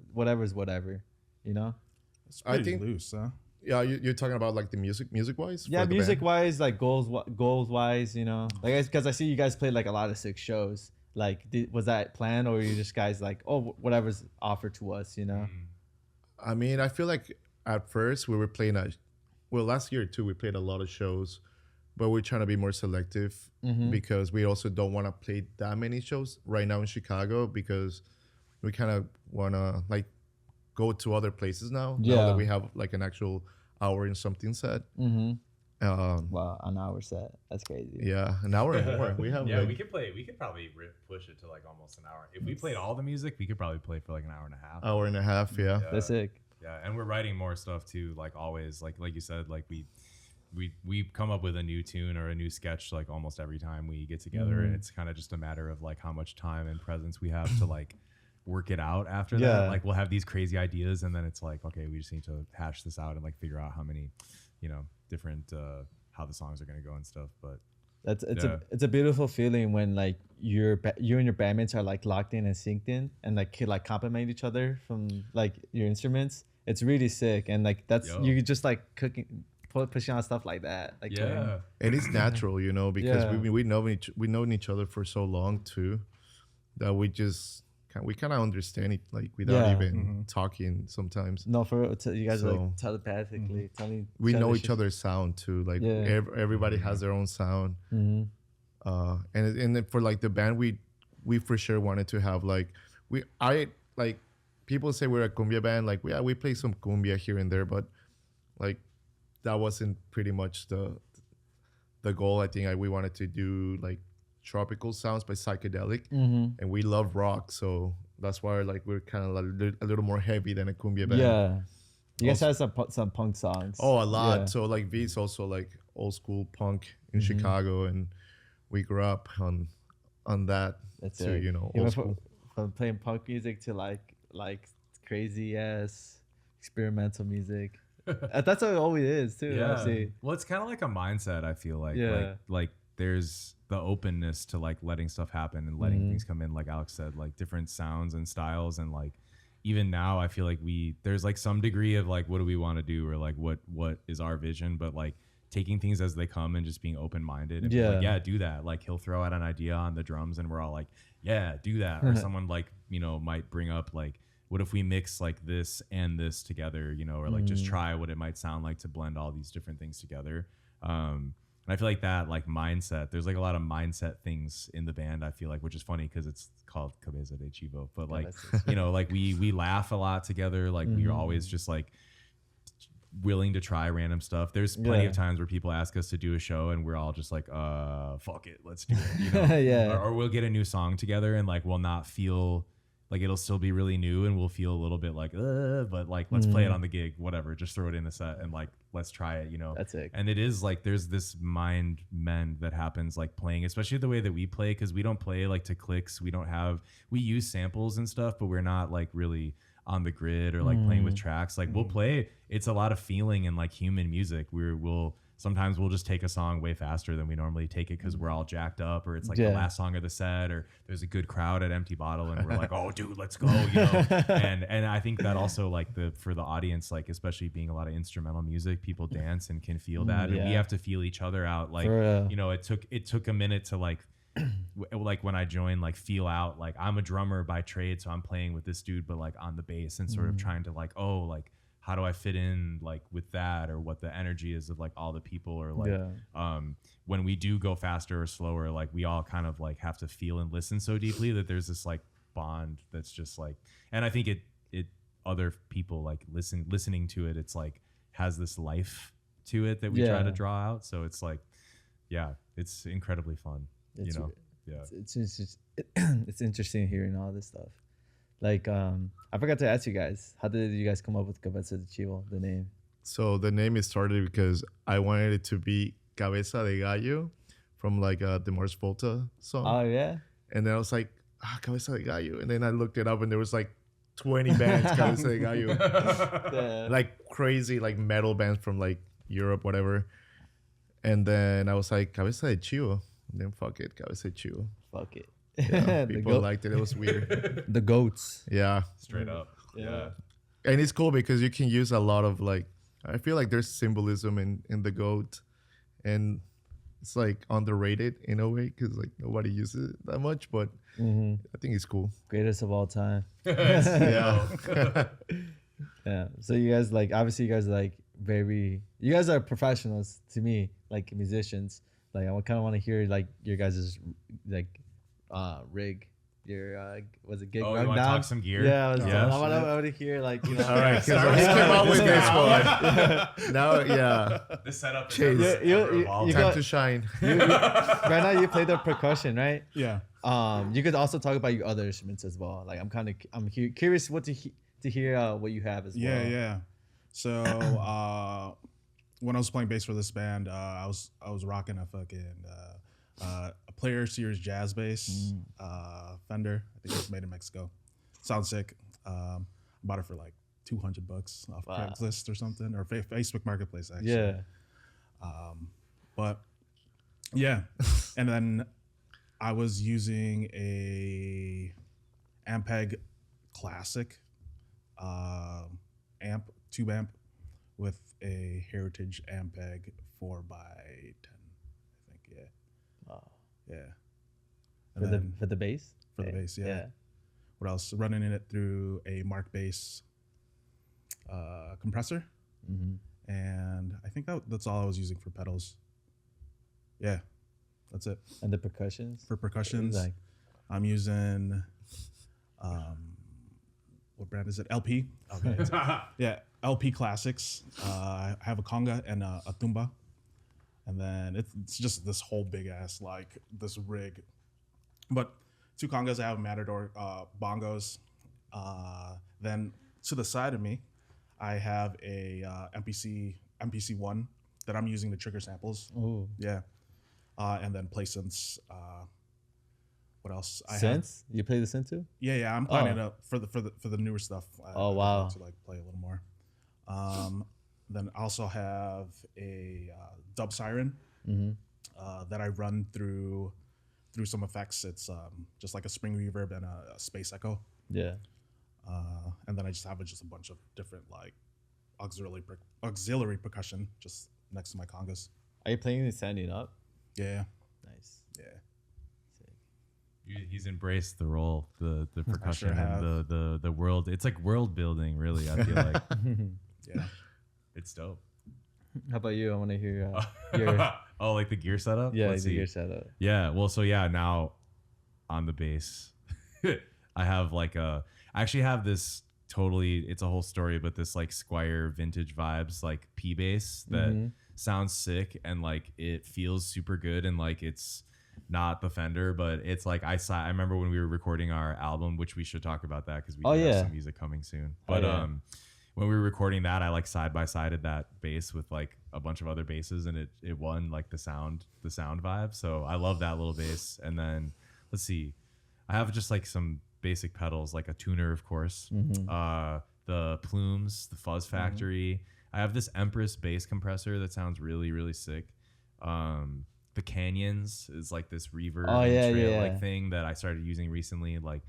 is whatever, It's I pretty think- loose, huh? Yeah, you're talking about like the music wise. Yeah, music wise, like goals wise, like because I see you guys played like a lot of sick shows. Like, was that planned or you just guys like, oh, whatever's offered to us, I mean, I feel like at first we were playing last year too. We played a lot of shows, but we're trying to be more selective because we also don't want to play that many shows right now in Chicago because we kind of want to like go to other places now. Now Yeah. that we have like an actual hour and something set. Mm-hmm. Wow, an hour set. That's crazy. Yeah, an hour and more. We have Yeah, like, we could probably push it to like almost an hour. If we played all the music, we could probably play for like an hour and a half. hour and a half. Yeah. That's sick. Yeah, and we're writing more stuff too. Like always, like you said, like we come up with a new tune or a new sketch like almost every time we get together, and it's kind of just a matter of like how much time and presence we have to like work it out after Yeah. that. Like we'll have these crazy ideas, and then it's like, okay, we just need to hash this out and like figure out how many, different how the songs are gonna go and stuff. But It's a beautiful feeling when like you and your bandmates are like locked in and synced in and like can like compliment each other from like your instruments. It's really sick, and like that's Yo. you just like pushing on stuff like that. Like yeah, And it's natural, because Yeah. we known each other for so long too, that we kind of understand it like without Yeah. even talking sometimes. No, for real, you guys are So- like telepathically telling. We know each shit. other's sound too. Like Yeah. everybody has their own sound. Mhm. And then for like the band, we for sure wanted to have like people say we're a cumbia band. Like we play some cumbia here and there, but like that wasn't pretty much the goal. I think we wanted to do like tropical sounds by psychedelic, Mhm. and we love rock, so that's why like we're kind of like a little more heavy than a cumbia band. Yeah. You guys Also- have some punk songs. Oh, a lot. Yeah. So like V's also like old school punk in Mm-hmm. Chicago, and we grew up on that That's too. it. You Even old school. from playing punk music to like crazy ass experimental music. That's how it always is too. yeah. See. Well, it's kind of like a mindset. I feel like Yeah. like there's the openness to like letting stuff happen and letting things come in. Like Alex said, like different sounds and styles, and like even now I feel like there's like some degree of like what do we want to do or like what is our vision, but like taking things as they come and just being open-minded and being like, Yeah. yeah, do that. Like he'll throw out an idea on the drums and we're all like, yeah, do that. Or someone like, might bring up like, what if we mix like this and this together, or like just try what it might sound like to blend all these different things together. And I feel like that like mindset, there's like a lot of mindset things in the band, I feel like, which is funny because it's called Cabeza de Chivo, but like, like we laugh a lot together. Like we're always just like willing to try random stuff. There's plenty of times where people ask us to do a show and we're all just like, fuck it, let's do it. Yeah. Or we'll get a new song together and like we'll not feel like it'll still be really new and we'll feel a little bit like, but like let's play it on the gig, whatever. Just throw it in the set and like let's try it, That's it. And it is like there's this mind mend that happens like playing, especially the way that we play, because we don't play like to clicks. We use samples and stuff, but we're not like really on the grid or like playing with tracks. Like we'll play, it's a lot of feeling and like human music. Sometimes we'll just take a song way faster than we normally take it because we're all jacked up, or it's like the last song of the set, or there's a good crowd at Empty Bottle and we're like, oh dude, let's go, and I think that also like for the audience, like especially being a lot of instrumental music, people dance and can feel that, and we have to feel each other out. Like For real. it took a minute to like like when I joined like Feel Out, like I'm a drummer by trade, so I'm playing with this dude, but like on the bass and sort of trying to like, oh, like how do I fit in like with that, or what the energy is of like all the people, or like when we do go faster or slower, like we all kind of like have to feel and listen so deeply that there's this like bond that's just like, and I think it other people like listening to it, it's like has this life to it that we try to draw out. So it's like, yeah, it's incredibly fun. It's, you know, yeah, it's interesting hearing all this stuff. Like, I forgot to ask you guys, how did you guys come up with Cabeza de Chivo, the name? So the name is started because I wanted it to be Cabeza de Gallo from like the Mars Volta song. Oh yeah. And then I was like, Cabeza de Gallo. And then I looked it up and there was like 20 bands Cabeza de Gallo. Like crazy like metal bands from like Europe, whatever. And then I was like, Cabeza de Chivo. And then fuck it, Cabeza de Chivo. Fuck it. Yeah, people liked it. It was weird. The goats. Yeah. straight up. Yeah. And it's cool because you can use a lot of like, I feel like there's symbolism in the goat, and it's like underrated in a way because like nobody uses it that much, but I think it's cool. Greatest of all time. Yeah. Yeah. So you guys like, obviously you guys are like you guys are professionals to me, like musicians. Like I kind of want to hear like your guys' like rig, your was it gig Oh, you rundown? want to talk some gear? Yeah, I want to hear like, you know. All right, because he came up with this one. Now, yeah. The setup is Chase. You Time got- to shine. Right now you play the percussion, right? Yeah. You could also talk about your other instruments as well. Like I'm curious what to hear what you have as well. Yeah. So when I was playing bass for this band, I was rocking a fucking a Player Series jazz bass, Fender. I think it was made in Mexico. Sounds sick. Bought it for like $200 off Craigslist or something, or Facebook Marketplace actually. Yeah. But yeah, and then I was using a Ampeg Classic tube amp with a Heritage Ampeg 4x10, I think. Yeah. Wow. Yeah. For the bass. For the bass, yeah. What else? Running it through a Mark bass compressor, and I think that's all I was using for pedals. Yeah, that's it. And the percussions. For percussions, Like, I'm using what brand is it? LP. Okay. Yeah, LP Classics. I have a conga and a tumba, and then it's just this whole big ass like this rig. But 2 congas, I have Matador bongos. Then to the side of me, I have a MPC-1 that I'm using to trigger samples. oh, Yeah. And then play synths. What else? synths? You play the synth too? Yeah. I'm planning it for the newer stuff. Oh, I'd wow. like to like play a little more. Then I also have a dub siren that I run through some effects. It's just like a spring reverb and a space echo. Yeah. And then I just have just a bunch of different like auxiliary percussion just next to my congas. Are you playing this standing up? Yeah. Nice. Yeah. He's embraced the role, the percussion, have. and the world. It's like world building, really. I feel like Yeah. it's dope. How about you? I want to hear your Oh, like the gear setup. yeah, Let's the see. gear setup. Yeah. Well, so yeah, now on the bass, I have like I actually have this totally. It's a whole story, but this like Squier vintage vibes like P bass that sounds sick and like it feels super good and like it's not the Fender, but it's like I remember when we were recording our album, which we should talk about that because we do have some music coming soon. But when we were recording that, I like side by sided that bass with like a bunch of other basses, and it won like the sound vibe. So I love that little bass. And then let's see, I have just like some basic pedals, like a tuner, of course, the plumes, the fuzz factory. I have this Empress bass compressor that sounds really, really sick. The Canyons is like this reverb and trail like thing that I started using recently, like,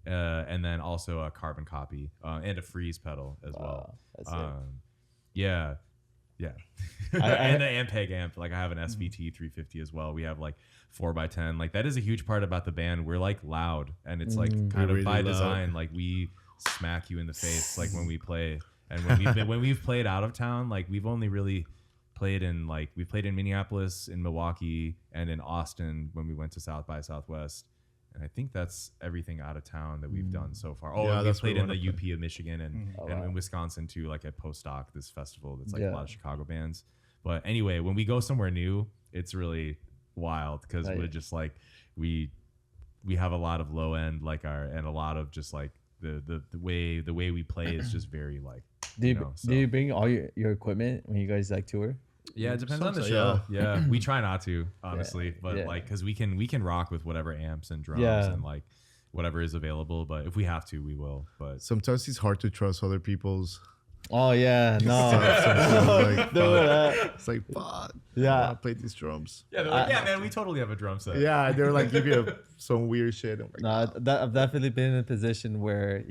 and then also a carbon copy and a freeze pedal as well. That's it. Yeah. And the Ampeg amp. Like I have an SVT 350 as well. We have like 4x10. Like that is a huge part about the band. We're like loud, and it's like kind of by design. Like we smack you in the face like when we play. And when we've played out of town, like we've only really played in we played in Minneapolis, in Milwaukee, and in Austin when we went to South by Southwest. And I think that's everything out of town that we've done so far. Oh, and we played in the UP of Michigan and in Wisconsin too, like at Postdoc, this festival that's like a lot of Chicago bands. But anyway, when we go somewhere new, it's really wild because we're just like we have a lot of low end and a lot of just like the way we play is just very like. Do you bring all your equipment when you guys like tour? Yeah, it depends on the show. Yeah, we try not to, honestly, but like because we can rock with whatever amps and drums and like whatever is available. But if we have to, we will. But sometimes it's hard to trust other people's. Oh yeah, It's like fuck. Yeah, I played these drums. Yeah, they're like, yeah, man, we totally have a drum set. Yeah, they're like give you some weird shit. I'm like, I've definitely been in a position where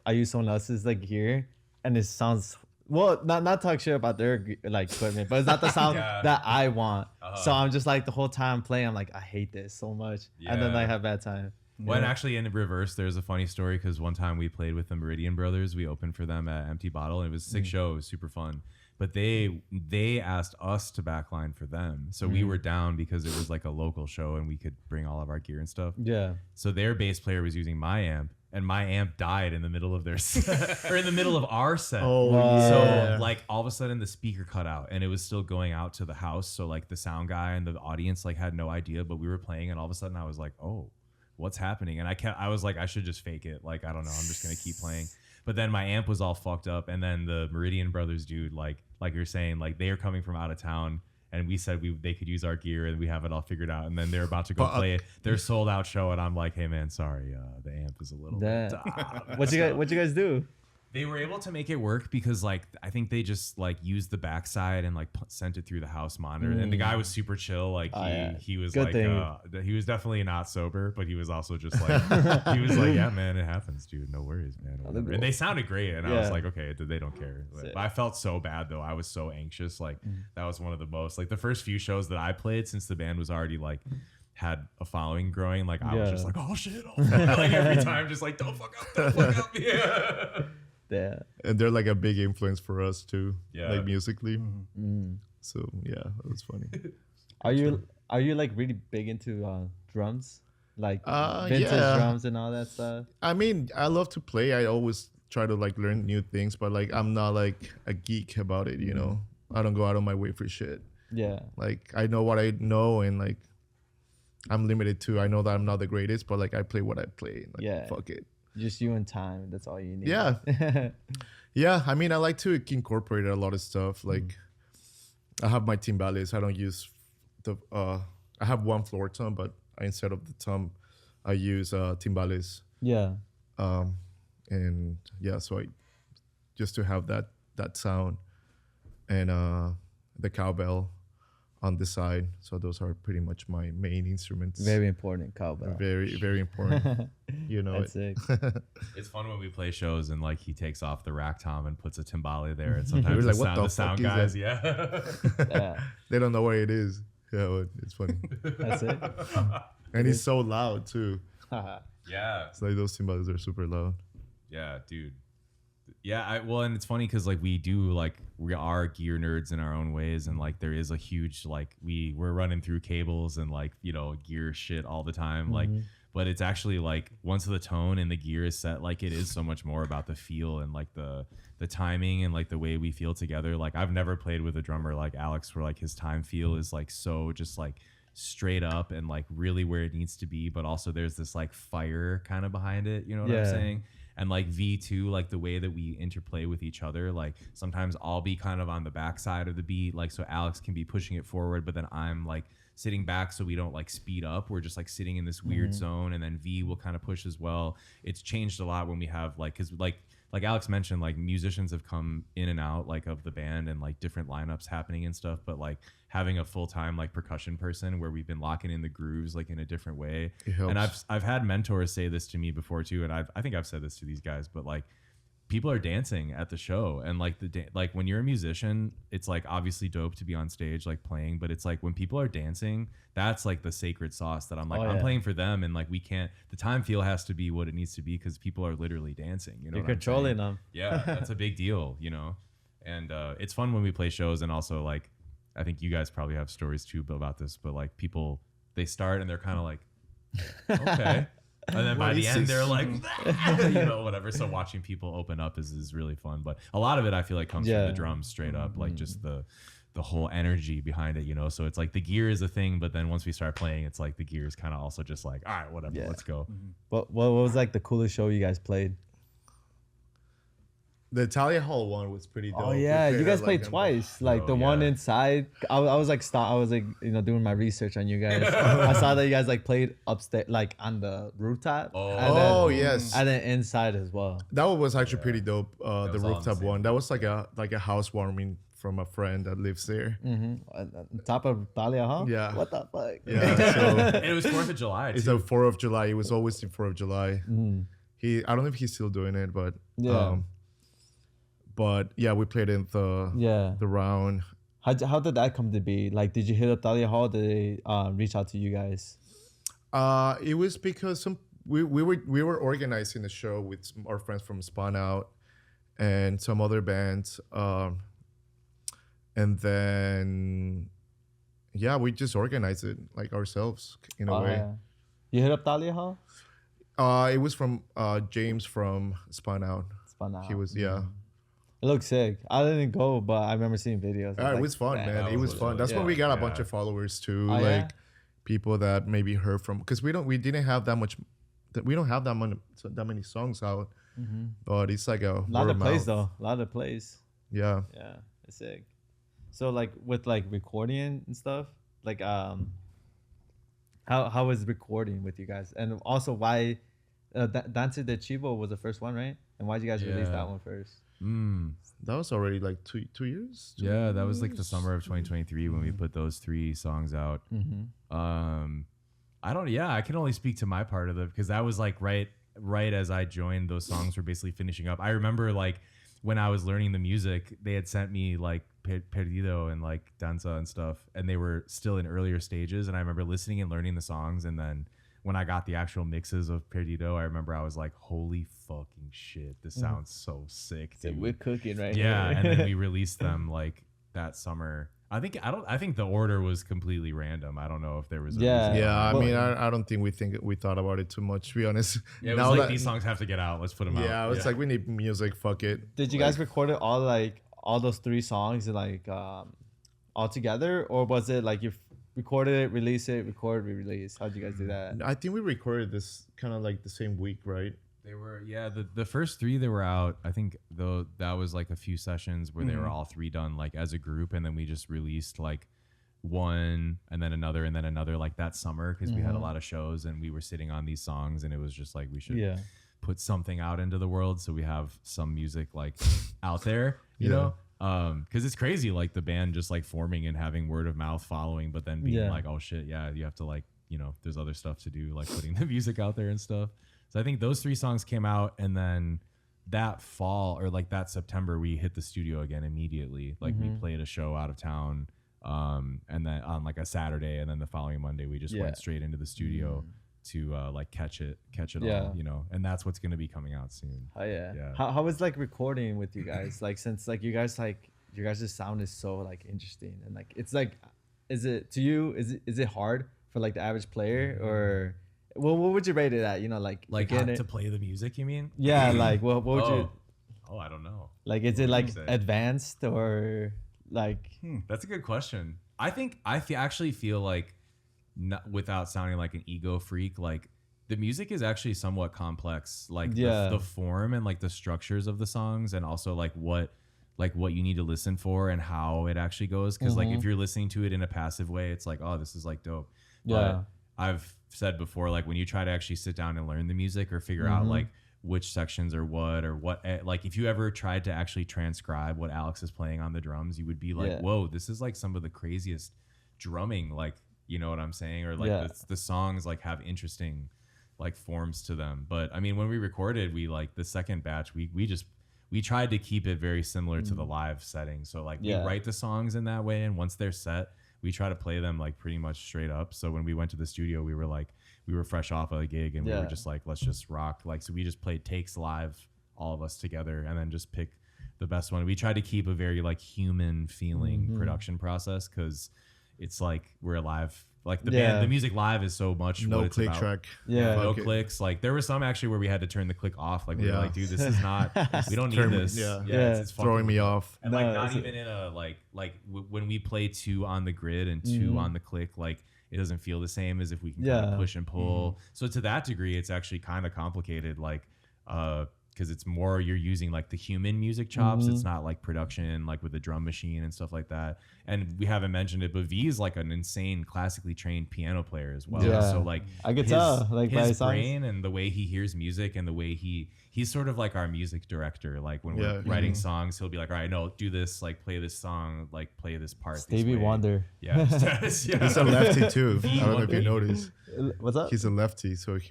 I use someone else's like gear and it sounds. Well, not talk shit about their like equipment, but it's not the sound that I want. So I'm just like the whole time playing, I'm like, I hate this so much, and then I have bad time. Well, and actually in reverse, there's a funny story because one time we played with the Meridian Brothers. We opened for them at Empty Bottle, and it was a sick show. It was super fun. But they asked us to backline for them, so we were down because it was like a local show and we could bring all of our gear and stuff. Yeah. So their bass player was using my amp. And my amp died in the middle of their set, or in the middle of our set. Oh, wow. So like all of a sudden the speaker cut out and it was still going out to the house. So like the sound guy and the audience like had no idea, but we were playing and all of a sudden I was like, oh, what's happening? And I was like, I should just fake it. Like, I don't know. I'm just going to keep playing. But then my amp was all fucked up. And then the Meridian Brothers dude, like you're saying, like they are coming from out of town. And we said they could use our gear and we have it all figured out. And then they're about to go play their sold out show. And I'm like, hey man, sorry, the amp is a little bit. What'd you guys do? They were able to make it work because like I think they just like used the backside and like sent it through the house monitor. And the guy was super chill. Like he was Good like he was definitely not sober, but he was also just like he was like, yeah man, it happens, dude. No worries, man. Whatever. And they sounded great, and I was like, okay, they don't care. But I felt so bad though. I was so anxious. Like that was one of the most like the first few shows that I played since the band was already like had a following growing. Like I was just like, oh shit, like every time, just like don't fuck up. Yeah. Yeah. And they're like a big influence for us too. Yeah. Like musically. So yeah, that was funny. Are you like really big into drums? Like vintage drums and all that stuff? I mean, I love to play. I always try to like learn new things, but like I'm not like a geek about it, you know. I don't go out of my way for shit. Yeah. Like I know what I know and like I'm limited to. I know that I'm not the greatest, but like I play what I play. Like, fuck it. Just you and time. That's all you need. Yeah. Yeah. I mean, I like to incorporate a lot of stuff. Like I have my timbales. I don't use I have one floor tom, but instead of the tom, I use timbales. Yeah. And yeah, so I just to have that sound and the cowbell on the side. So those are pretty much my main instruments. Very important, cowbell. Very, very important. You know, that's it. It's fun when we play shows and like he takes off the rack tom and puts a timbale there, and sometimes like, what the sound guys, Yeah. They don't know where it is. Yeah, but it's funny. That's it. And it's so loud too. Yeah. It's like those timbales are super loud. Yeah, dude. Yeah, well, and it's funny because like we are gear nerds in our own ways, and like there is a huge like we're running through cables and like gear shit all the time, like. But it's actually like once the tone and the gear is set, like it is so much more about the feel and like the timing and like the way we feel together. Like I've never played with a drummer like Alex where like his time feel is like so just like straight up and like really where it needs to be, but also there's this like fire kind of behind it, you know what I'm saying? And like V2, like the way that we interplay with each other, like sometimes I'll be kind of on the backside of the beat, like so Alex can be pushing it forward, but then I'm like sitting back so we don't like speed up. We're just like sitting in this weird zone, and then V will kind of push as well. It's changed a lot when we have like, because like Alex mentioned, like musicians have come in and out like of the band and like different lineups happening and stuff, but like having a full-time like percussion person where we've been locking in the grooves like in a different way. And I've had mentors say this to me before too, and I think I've said this to these guys, but like people are dancing at the show, and like like when you're a musician, it's like obviously dope to be on stage like playing, but it's like when people are dancing, that's like the sacred sauce that I'm like, I'm playing for them, and like we can't, the time feel has to be what it needs to be because people are literally dancing, you know, you're controlling them. Yeah, that's a big deal, you know. And it's fun when we play shows, and also like I think you guys probably have stories too about this, but like people, they start and they're kind of like, okay. And then by the end, they're like, you know, whatever. So watching people open up is really fun. But a lot of it, I feel like, comes from the drums straight up, like just the whole energy behind it, you know. So it's like the gear is a thing, but then once we start playing, it's like the gear is kind of also just like, all right, whatever, let's go. What was like the coolest show you guys played? The Italia Hall one was pretty dope. Oh yeah, you guys played like, twice. Like the one inside. I was like you know, doing my research on you guys. I saw that you guys like played upstairs, like on the rooftop. Yes, and then inside as well. that one was actually pretty dope. The was all on the rooftop same one. That was like a housewarming from a friend that lives there. On top of Italia, huh? Yeah. What the fuck? Yeah, so And it was 4th of July. it's Too. a 4th of July. It was always the 4th of July. I don't know if he's still doing it, but but yeah, we played in the round. How did that come to be? Like, did you hit up Thalia Hall? Did they reach out to you guys? It was because we were organizing a show with our friends from Spun Out and some other bands, and then we just organized it like ourselves in a way. Yeah. You hit up Thalia Hall? It was from James from Spun Out. Spun Out. He was It looked sick. I didn't go, but I remember seeing videos. It was fun, man. It was fun. That's when we got a bunch of followers too, like people that maybe heard from, because we don't have that many songs out, but it's like a lot of plays though. A lot of plays. Yeah, it's sick. So like with like recording and stuff, like how was recording with you guys, and also why Dancer de Chivo was the first one, right? And why did you guys release that one first? That was already like two years. Yeah, that was like the summer of 2023 when we put those 3 songs out. I can only speak to my part of it because that was like right as I joined, those songs were basically finishing up. I remember like when I was learning the music, they had sent me like Perdido and like Danza and stuff, and they were still in earlier stages, and I remember listening and learning the songs, and then when I got the actual mixes of Perdido, I remember I was like, holy fucking shit, this sounds so sick, dude. We're cooking right here. Yeah, and then we released them like that summer. I think the order was completely random. I don't know if there was I mean, I don't think we thought about it too much, to be honest. Yeah, it was like these songs have to get out. Let's put them out. Yeah, it's like we need music, fuck it. Did you guys record it all those 3 songs like all together, or was it like you recorded it, release it, record, re-release? How'd you guys do that? I think we recorded this kind of like the same week, right? They were, the first 3 they were out, I think though that was like a few sessions where they were all 3 done like as a group, and then we just released like one and then another like that summer because we had a lot of shows and we were sitting on these songs, and it was just like we should put something out into the world so we have some music like out there, you know? Because it's crazy, like the band just like forming and having word of mouth following, but then being like, oh shit, you have to like, you know, there's other stuff to do, like putting the music out there and stuff. So I think those 3 songs came out, and then that fall or like that September we hit the studio again immediately. Like we played a show out of town, and then on like a Saturday, and then the following Monday we just went straight into the studio to like catch it all, you know, and that's what's going to be coming out soon. Oh yeah. How was like recording with you guys? Like, since like you guys' sound is so like interesting, and like it's like, is it to you, is it hard for like the average player, or what would you rate it at, you know, like to play the music, you mean? Yeah, like what would you? Oh, I don't know. Like, is it like advanced or like? That's a good question. I think actually feel like, not, without sounding like an ego freak, like the music is actually somewhat complex, like the form and like the structures of the songs, and also like what you need to listen for and how it actually goes. Because like if you're listening to it in a passive way, it's like, oh, this is like dope. But I've said before, like when you try to actually sit down and learn the music or figure out like which sections are what, like if you ever tried to actually transcribe what Alex is playing on the drums, you would be like, whoa, this is like some of the craziest drumming, like, you know what I'm saying? Or like the songs like have interesting like forms to them. But I mean, when we recorded, we like the second batch, we we tried to keep it very similar to the live setting. So like we write the songs in that way, and once they're set, we try to play them like pretty much straight up. So when we went to the studio, we were fresh off of a gig, and we were just like, let's just rock. Like, so we just played takes live, all of us together, and then just pick the best one. We tried to keep a very like human feeling production process, because it's like we're live. Like the band, the music live is so much no what it's click about. track. No clicks. Like there were some actually where we had to turn the click off. Like we were like, dude, this is not. We don't need this. It's throwing me off. And like not even in a when we play 2 on the grid and 2 on the click, like it doesn't feel the same as if we can kind of push and pull. So to that degree, it's actually kind of complicated. Like because it's more you're using like the human music chops. It's not like production like with a drum machine and stuff like that. And we haven't mentioned it, but V is like an insane classically trained piano player as well. So like I could tell like by his brain and the way he hears music and the way he's sort of like our music director. Like when we're writing songs, he'll be like, all right, no, do this, like play this song, like play this part. Stevie Wonder. Yeah. He's a lefty too. I don't know if you noticed. What's up? He's a lefty, so he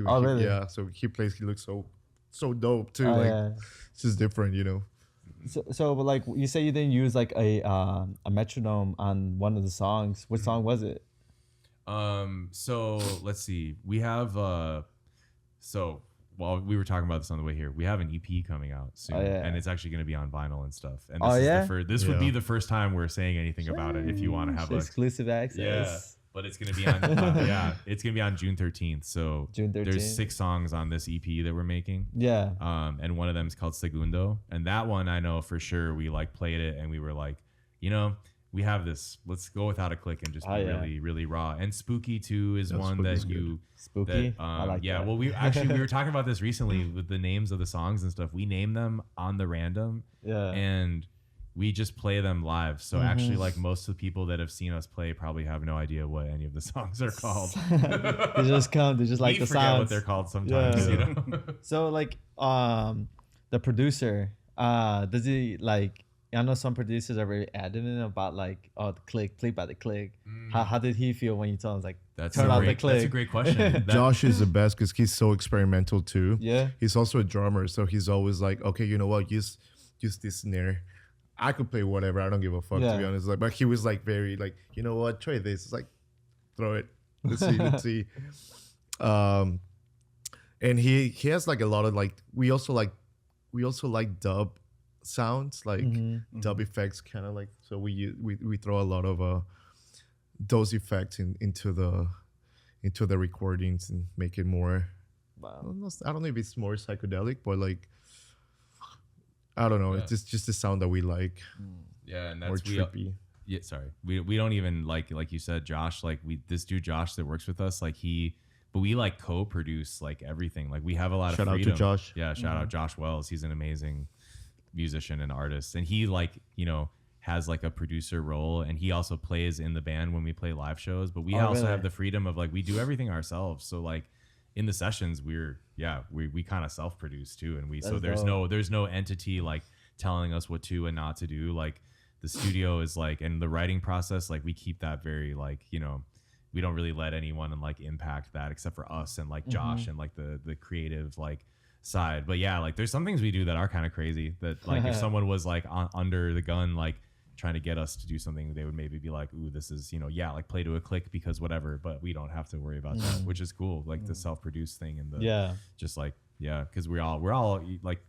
so he looks so dope too. It's just different, you know. So but like you say you didn't use like a metronome on one of the songs. Which song was it? So let's see. We have while we were talking about this on the way here, we have an EP coming out soon, and it's actually going to be on vinyl and stuff. And this would be the first time we're saying anything about it. If you want to have exclusive access. But it's gonna be on it's gonna be on June 13th. So June 13th. There's 6 songs on this EP that we're making. And one of them is called Segundo. And that one I know for sure we like played it and we were like, you know, we have this. Let's go without a click and just be really, really raw. And Spooky too is one that you Spooky. I like that. Well, we were talking about this recently with the names of the songs and stuff. We name them on the random. And we just play them live. So actually, like most of the people that have seen us play probably have no idea what any of the songs are called. They just like the sounds. What they're called sometimes. You know? So like the producer, does he like? I know some producers are very adamant about like, the click by the click. How did he feel when you told him like turn out the click? That's a great question. Josh is the best because he's so experimental too. Yeah. He's also a drummer, so he's always like, okay, you know what, use this snare. I could play whatever. I don't give a fuck to be honest. Like, but he was like very like, you know what, try this. It's like, throw it. Let's see. And he has like a lot of like we also like dub sounds, like dub effects, kind of like, so we throw a lot of those effects into the recordings and make it more. I don't know if it's more psychedelic, but like, I don't know. It's just the sound that we like. Yeah, and more that's trippy. Sorry. We don't even like you said, Josh. Like this dude Josh that works with us, like but we like co-produce like everything. Like we have a lot of freedom. Shout out to Josh. Yeah, shout out Josh Wells. He's an amazing musician and artist, and he like has like a producer role, and he also plays in the band when we play live shows. But we also have the freedom of like we do everything ourselves. So like in the sessions we kind of self-produce too, and there's no entity like telling us what to and not to do. Like the studio is like, and the writing process, like we keep that very like, we don't really let anyone like impact that except for us and like Josh and like the creative like side. But yeah, like there's some things we do that are kind of crazy that like if someone was like under the gun like trying to get us to do something, they would maybe be like, ooh, this is, like play to a click because whatever, but we don't have to worry about that, which is cool. Like the self-produced thing and the just like, because we're all like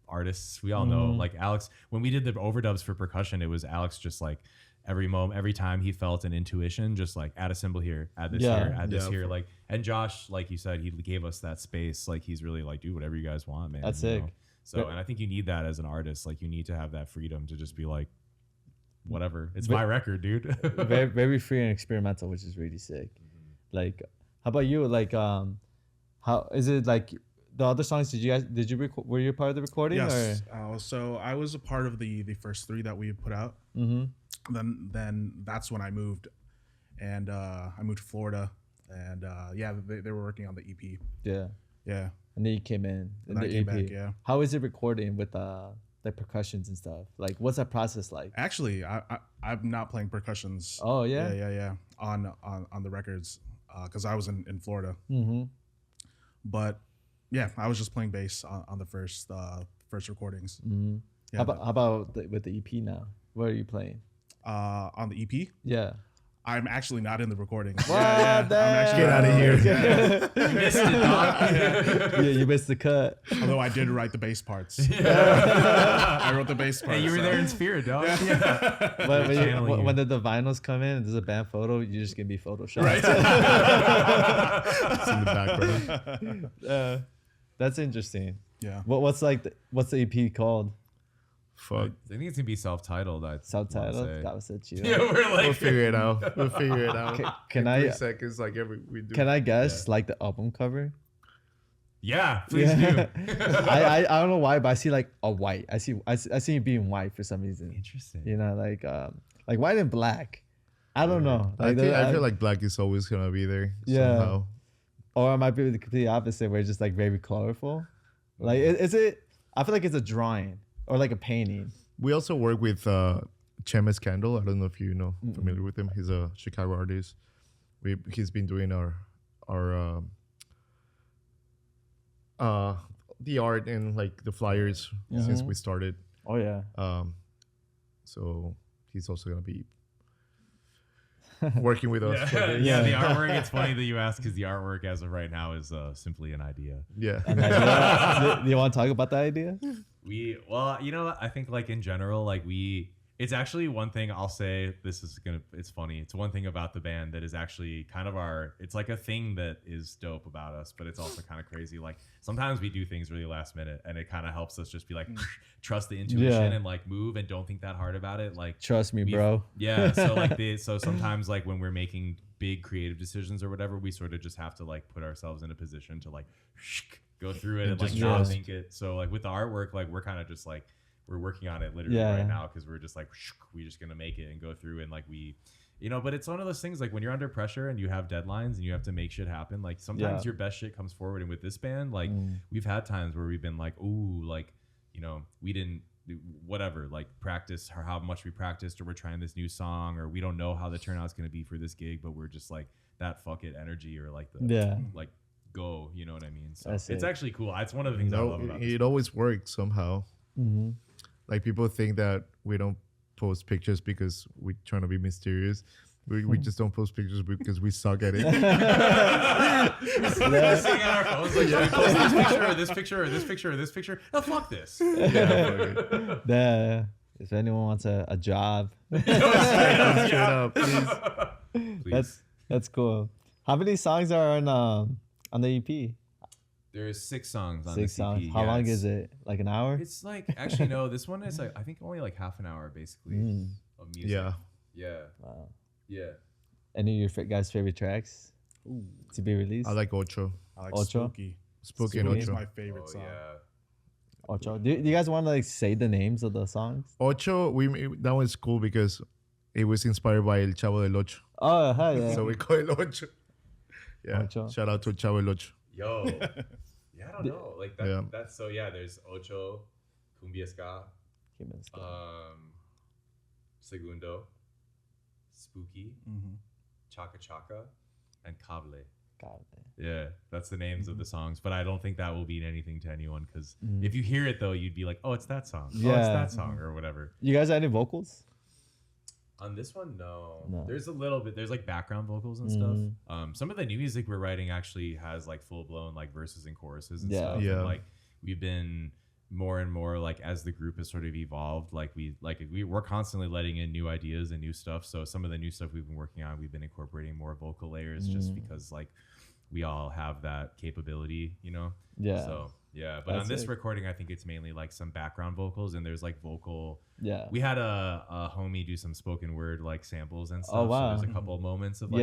artists. We all know, like Alex, when we did the overdubs for percussion, it was Alex just like every time he felt an intuition, just like add a cymbal here, add this here, add this here. Like, and Josh, like you said, he gave us that space. Like he's really like, do whatever you guys want, man. That's sick. So, and I think you need that as an artist. Like you need to have that freedom to just be like, whatever, it's my record, dude. very, very free and experimental, which is really sick. Like, how about you? Like, how is it like the other songs? Were you part of the recording? Yes. So I was a part of the first 3 that we put out. Then that's when I moved, and I moved to Florida, and they were working on the EP. Yeah. And then you came in the EP. Back, yeah. How is it recording with the percussions and stuff? Like, what's that process like? Actually, I'm not playing percussions. Oh yeah. Yeah. On the records, because I was in Florida. But yeah, I was just playing bass on the first first recordings. Mm-hmm. Yeah, How about with the EP now? What are you playing? on the EP, Yeah. I'm actually not in the recording. What? I'm actually Get not out of in here. the- You missed it, dog. Yeah, you missed the cut. Although I did write the bass parts. I wrote the bass parts. Hey, you were so- there in spirit, dog. Yeah. When the vinyls come in and there's a band photo, you're just gonna be photoshopped. Right. It's in the background. That's interesting. Yeah. What's the EP called? Fuck. I think it's gonna be self-titled. Subtitle? That was it. Yeah, we're like, We'll figure it out. We'll figure it out. Can In 3 I seconds, like we do. can I guess like the album cover? yeah, please do. I don't know why, but I see like a white. I see it being white for some reason. Interesting. You know, like white and black. I don't know. Like, I feel like black is always gonna be there. Yeah. Somehow. or it might be the complete opposite, where it's just like very colorful. Like, is it? I feel like it's a drawing or like a painting. We also work with Chemes Candle. I don't know if you know familiar with him. He's a Chicago artist. He's been doing our the art and like the flyers since we started. Oh yeah. So he's also gonna be working with us. Yeah, for yeah, this. the artwork. It's funny that you ask because the artwork as of right now is simply an idea. Yeah. Do you want to talk about that idea? Well, you know, I think like in general, like it's actually one thing I'll say. It's funny. It's one thing about the band that is actually kind of it's like a thing that is dope about us, but it's also kind of crazy. Like sometimes we do things really last minute, and it kind of helps us just be like, trust the intuition and like move and don't think that hard about it. Like Trust me, bro. Yeah. So sometimes like when we're making big creative decisions or whatever, we sort of just have to like put ourselves in a position to like go through it and like not think it. So like with the artwork, like we're kind of just like we're working on it literally right now because we're just like we're just gonna make it and go through and like but it's one of those things like when you're under pressure and you have deadlines and you have to make shit happen, like sometimes your best shit comes forward. And with this band, like we've had times where we've been like, ooh, like, you know, we didn't do whatever, like practice or how much we practiced, or we're trying this new song, or we don't know how the turnout's gonna be for this gig, but we're just like that fuck it energy, or like like go, you know what I mean? So it's actually cool. It's one of the things I love about it. Always works somehow. Mm-hmm. Like people think that we don't post pictures because we're trying to be mysterious. We just don't post pictures because we suck at it. We're sitting on our phones like, should we post this picture or this picture or this picture or this picture? Oh, fuck this. If anyone wants a job, Straight up, please. that's cool. How many songs are on the EP? There's 6 songs on 6 this EP. songs. How long is it? Like an hour? It's like, actually, no, this one is like, I think only like half an hour basically of music. Yeah. Yeah. Wow. Yeah. Any of your guys' favorite tracks to be released? I like Ocho. I like Ocho? Spooky. Spooky and Spooky is Ocho. my favorite song. Yeah. Ocho. Do you guys want to like say the names of the songs? Ocho, that one's cool because it was inspired by El Chavo del Ocho. Oh, hell yeah. So we call it Ocho. Yeah. Ocho. Shout out to Chavo del Ocho. Yo. Yeah, I don't know. Like that, Yeah. that's so yeah, there's Ocho, Cumbia Ska, Segundo, Spooky, Chaka Chaka, and Cable. Yeah, that's the names of the songs, but I don't think that will mean anything to anyone because if you hear it though, you'd be like, oh, it's that song. Yeah. Oh, it's that song or whatever. You guys have any vocals? On this one, no. No. There's a little bit. There's like background vocals and stuff. Some of the new music we're writing actually has like full blown like verses and choruses and stuff. Yeah. And, like we've been more and more like as the group has sort of evolved, like we're constantly letting in new ideas and new stuff. So some of the new stuff we've been working on, we've been incorporating more vocal layers just because like we all have that capability, you know? Yeah. So yeah, but on this recording, I think it's mainly like some background vocals and there's like vocal. Yeah. We had a homie do some spoken word like samples and stuff. Oh, wow. So there's a couple of moments of like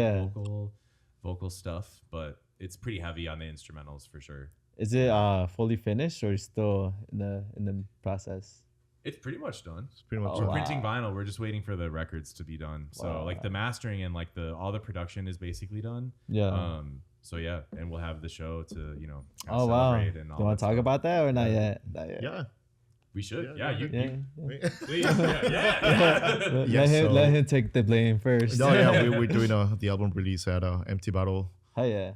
vocal stuff, but it's pretty heavy on the instrumentals for sure. Is it fully finished or still in the process? It's pretty much done. It's pretty much Oh, We're wow. printing vinyl. We're just waiting for the records to be done. So like the mastering and like all the production is basically done. Yeah. So yeah, and we'll have the show to, you know, kind Oh of wow. celebrate Do and you all want to that talk stuff. about that or not yet? Not yet. Yeah. We should. Yeah, Yeah. Please. Yeah. Let him take the blame first. No, yeah, we're doing the album release at Empty Bottle. Hell yeah.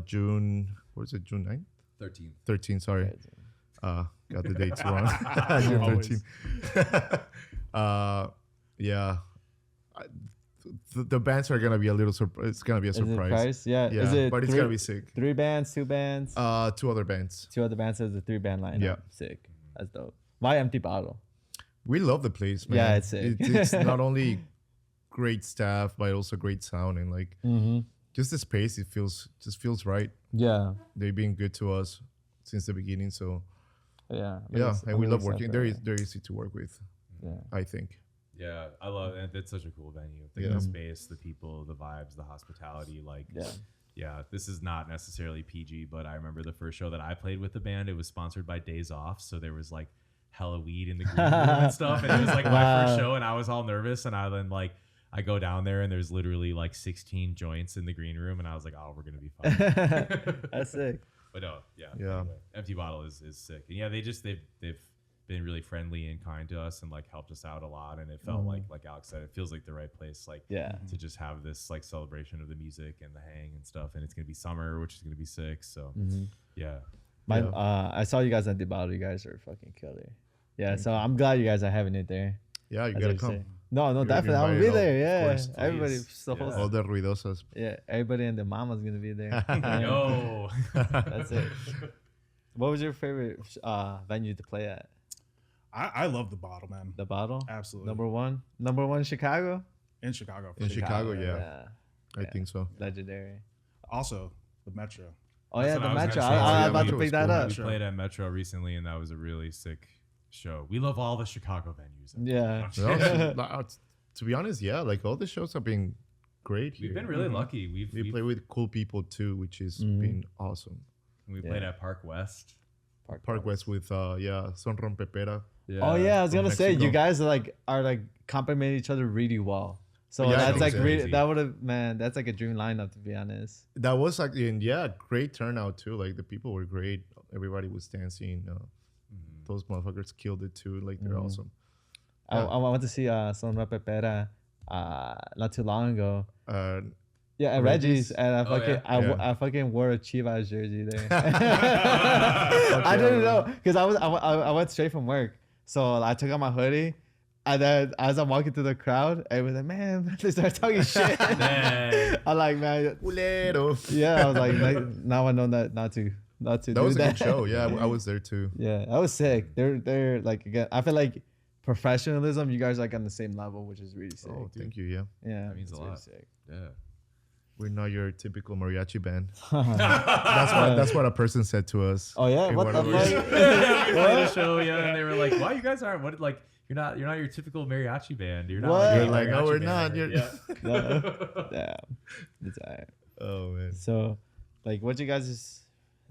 June 9th? 13. 13, sorry. got the dates wrong. June Always. 13. Yeah. I, the bands are gonna be a little it's gonna be a Is it surprise. price? Yeah. Yeah, Is it but it's gonna be sick. 3 bands, 2 bands? 2 other bands. 2 other bands as a 3-band lineup. Yeah. Sick. That's dope. Why Empty Bottle? We love the place, man. Yeah, it's sick. It's not only great staff, but also great sound and like just the space. It just feels right. Yeah. They've been good to us since the beginning. So Yeah. yeah, and we love excited working. for it. They're easy to work with. Yeah. I think. Yeah, I love it. It's such a cool venue. Yeah. The space, the people, the vibes, the hospitality. Like, yeah, this is not necessarily PG, but I remember the first show that I played with the band. It was sponsored by Days Off, so there was like hella weed in the green room and stuff. And it was like my first show, and I was all nervous. And I then like I go down there, and there's literally like 16 joints in the green room, and I was like, oh, we're gonna be fine. That's sick. But no, yeah. Yeah. Anyway, Empty Bottle is sick. And yeah, they've been really friendly and kind to us and like helped us out a lot. And it felt like Alex said, it feels like the right place, like to just have this like celebration of the music and the hang and stuff. And it's gonna be summer, which is gonna be sick. So yeah. I saw you guys at the bottle. You guys are fucking killer. Yeah, so I'm glad you guys are having it there. Yeah, you As gotta I come. say. No, You're definitely. I'm gonna be invited, there. Yeah, course, please. everybody. So Yeah. All the ruidosas. yeah, everybody and the mama's gonna be there. Yo. That's it. What was your favorite venue to play at? I love the bottle, man. The Bottle. Absolutely. Number one, Chicago. In Chicago. for In sure. Chicago, yeah. I Yeah. think so. Legendary. Also, the Metro. Oh That's yeah, what the I was Metro. gonna say. I was Yeah, about to Metro pick was that cool. up. We played at Metro recently, and that was a really sick show. We love all the Chicago venues. Yeah. Well, to be honest, yeah, like all the shows have been great here. We've been really lucky. We play with cool people too, which has been awesome. we played at Park West. Park West with Son Rompepera. Oh yeah, I was From gonna say Mexico. you guys are like complement each other really well. So Yeah, that's like exactly. that would have that's like a dream lineup to be honest. That was like, and yeah, great turnout too. Like the people were great. Everybody was dancing. Those motherfuckers killed it too. Like they're awesome. I went to see Sonora Pepera not too long ago. Yeah, at Reggie's, and I fucking wore a Chivas jersey there. I didn't know because I went straight from work, so I took out my hoodie, and then as I'm walking through the crowd, everyone's like, "Man," they start talking shit. I'm like, "Man, Culero. yeah." I was like, "Now I know that not to That do was a that." good show. Yeah, I was there too. Yeah, that was sick. They're like again. I feel like professionalism. You guys are like on the same level, which is really sick. Oh, thank you. Yeah, Yeah, That means a it's really lot. sick. Yeah. we're not your typical mariachi band. That's what a person said to us. Oh yeah, in what one the of our- fuck? We played a show, yeah, and they were like, "Why you guys aren't? What like you're not your typical mariachi band? You're not What? like, You're a like, no, mariachi we're band." not. You're- Yeah. No. Yeah, it's alright. Oh man. So, like, what you guys is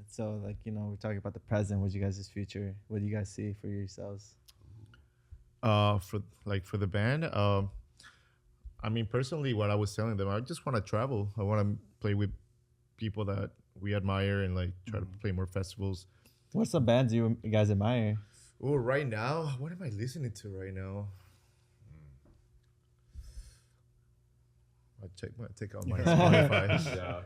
so like we're talking about the present. What you guys' future? What do you guys see for yourselves? For the band, I mean, personally, what I was telling them, I just want to travel. I want to play with people that we admire and like try to play more festivals. What's some bands you guys admire? Oh, right now, what am I listening to right now? I take out my Spotify. Yeah.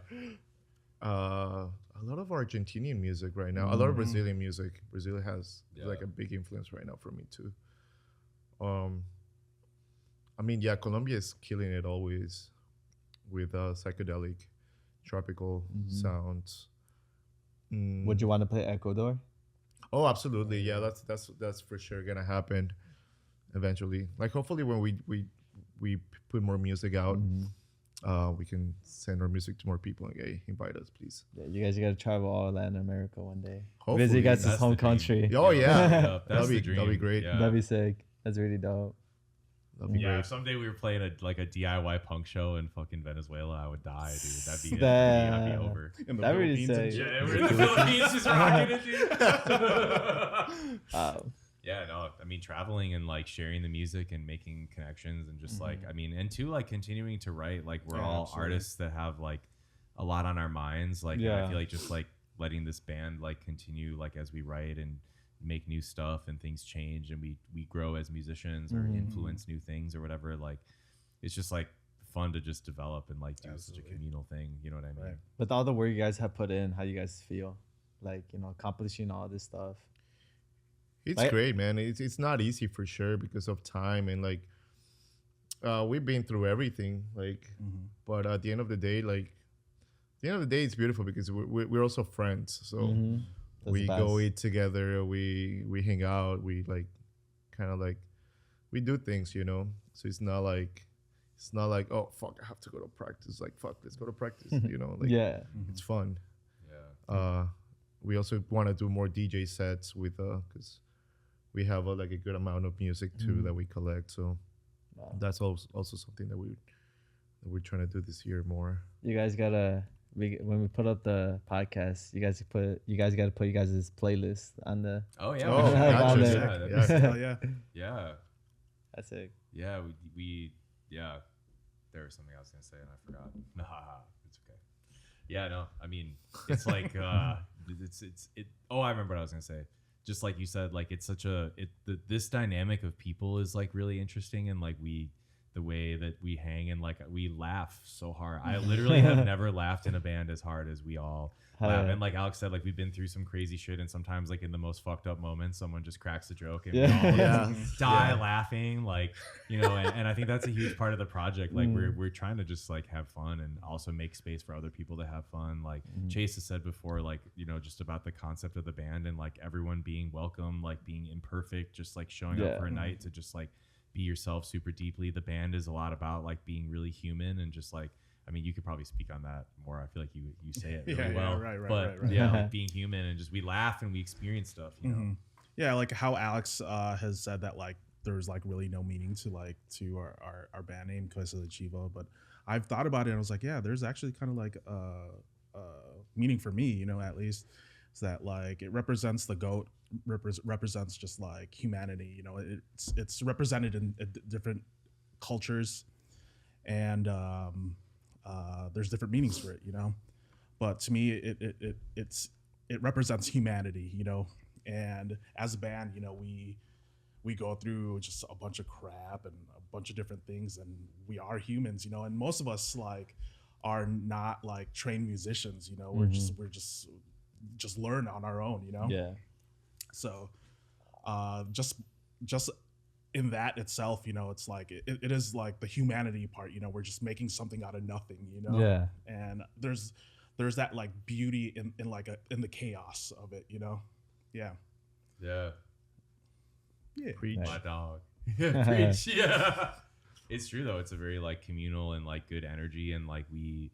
A lot of Argentinian music right now. A lot of Brazilian music. Brazil has like a big influence right now for me too. I mean, yeah, Colombia is killing it always with psychedelic, tropical sounds. Would you want to play Ecuador? Oh, absolutely. Yeah, that's for sure gonna happen eventually. Like hopefully when we put more music out, we can send our music to more people and invite us, please. Yeah, you guys gotta travel all Latin America one day. Hopefully. Visit you guys' That's home the dream. country. Oh yeah, That's the that'd be dream. great. Yeah. That'd be sick. That's really dope. That'd be Yeah, great. if someday we were playing a DIY punk show in fucking Venezuela, I would die, dude. That'd be Damn. I'd be over. In the That really Philippines and sick. shit. Yeah, we're in the Philippines just rocking it, dude. Yeah, no, I mean traveling and like sharing the music and making connections and just like I mean and two like continuing to write, like we're all absolutely. artists that have like a lot on our minds, like and Yeah. I feel like just like letting this band like continue like as we write and make new stuff and things change and we grow as musicians or influence new things or whatever, like it's just like fun to just develop and like do such a communal thing, you know what I mean? Right. With all the work you guys have put in, how do you guys feel? Like accomplishing all this stuff. It's Like- great, man. It's not easy for sure because of time and like we've been through everything. Like, but at the end of the day, it's beautiful because we're also friends. So Mhm. That's we the go best. eat together. We hang out. We like kind of like we do things, you know. So it's not like oh fuck, I have to go to practice. Like fuck, let's go to practice. You know, like Yeah. it's fun. Yeah. We also want to do more DJ sets with because we have like a good amount of music too that we collect. So Wow. that's also something that we're trying to do this year more. You guys gotta when we put up the podcast, you guys gotta put you guys' playlist on the. Oh yeah. Oh, we should. gotcha. Yeah, Sick. that'd be Yeah. sick. Hell yeah. Yeah. That's it. Yeah, yeah. There was something I was gonna say and I forgot. Nah, it's okay. Yeah, no, I mean, it's like, oh, I remember what I was gonna say. Just like you said, like it's such this dynamic of people is like really interesting, and like the way that we hang and like we laugh so hard. I literally have never laughed in a band as hard as we all laugh. Yeah. And like Alex said, like we've been through some crazy shit, and sometimes like in the most fucked up moments, someone just cracks a joke and we Yeah. all Yeah. die laughing, like, you know. And I think that's a huge part of the project. Like we're trying to just like have fun and also make space for other people to have fun. Like Chase has said before, like, you know, just about the concept of the band and like everyone being welcome, like being imperfect, just like showing up for a night to just like be yourself super deeply. The band is a lot about like being really human and just like, I mean, you could probably speak on that more. I feel like you say it really well. Right. But yeah, like being human and just we laugh and we experience stuff, you know. Yeah, like how Alex has said that like there's like really no meaning to our band name because of the Chivo, but I've thought about it and I was like, yeah, there's actually kind of like meaning for me, you know, at least. Is that like it represents the goat, represents just like humanity, you know. It's represented in different cultures, and there's different meanings for it, you know. But to me, it represents humanity, you know. And as a band, you know, we go through just a bunch of crap and a bunch of different things, and we are humans, you know. And most of us like are not like trained musicians, you know. We're just learn on our own, you know. Yeah. So just in that itself, you know, it's like it is like the humanity part, you know. We're just making something out of nothing, you know. Yeah. And there's that like beauty in the chaos of it, you know. Yeah. Yeah. Preach. My dog. Preach. Yeah. It's true though. It's a very like communal and like good energy, and like we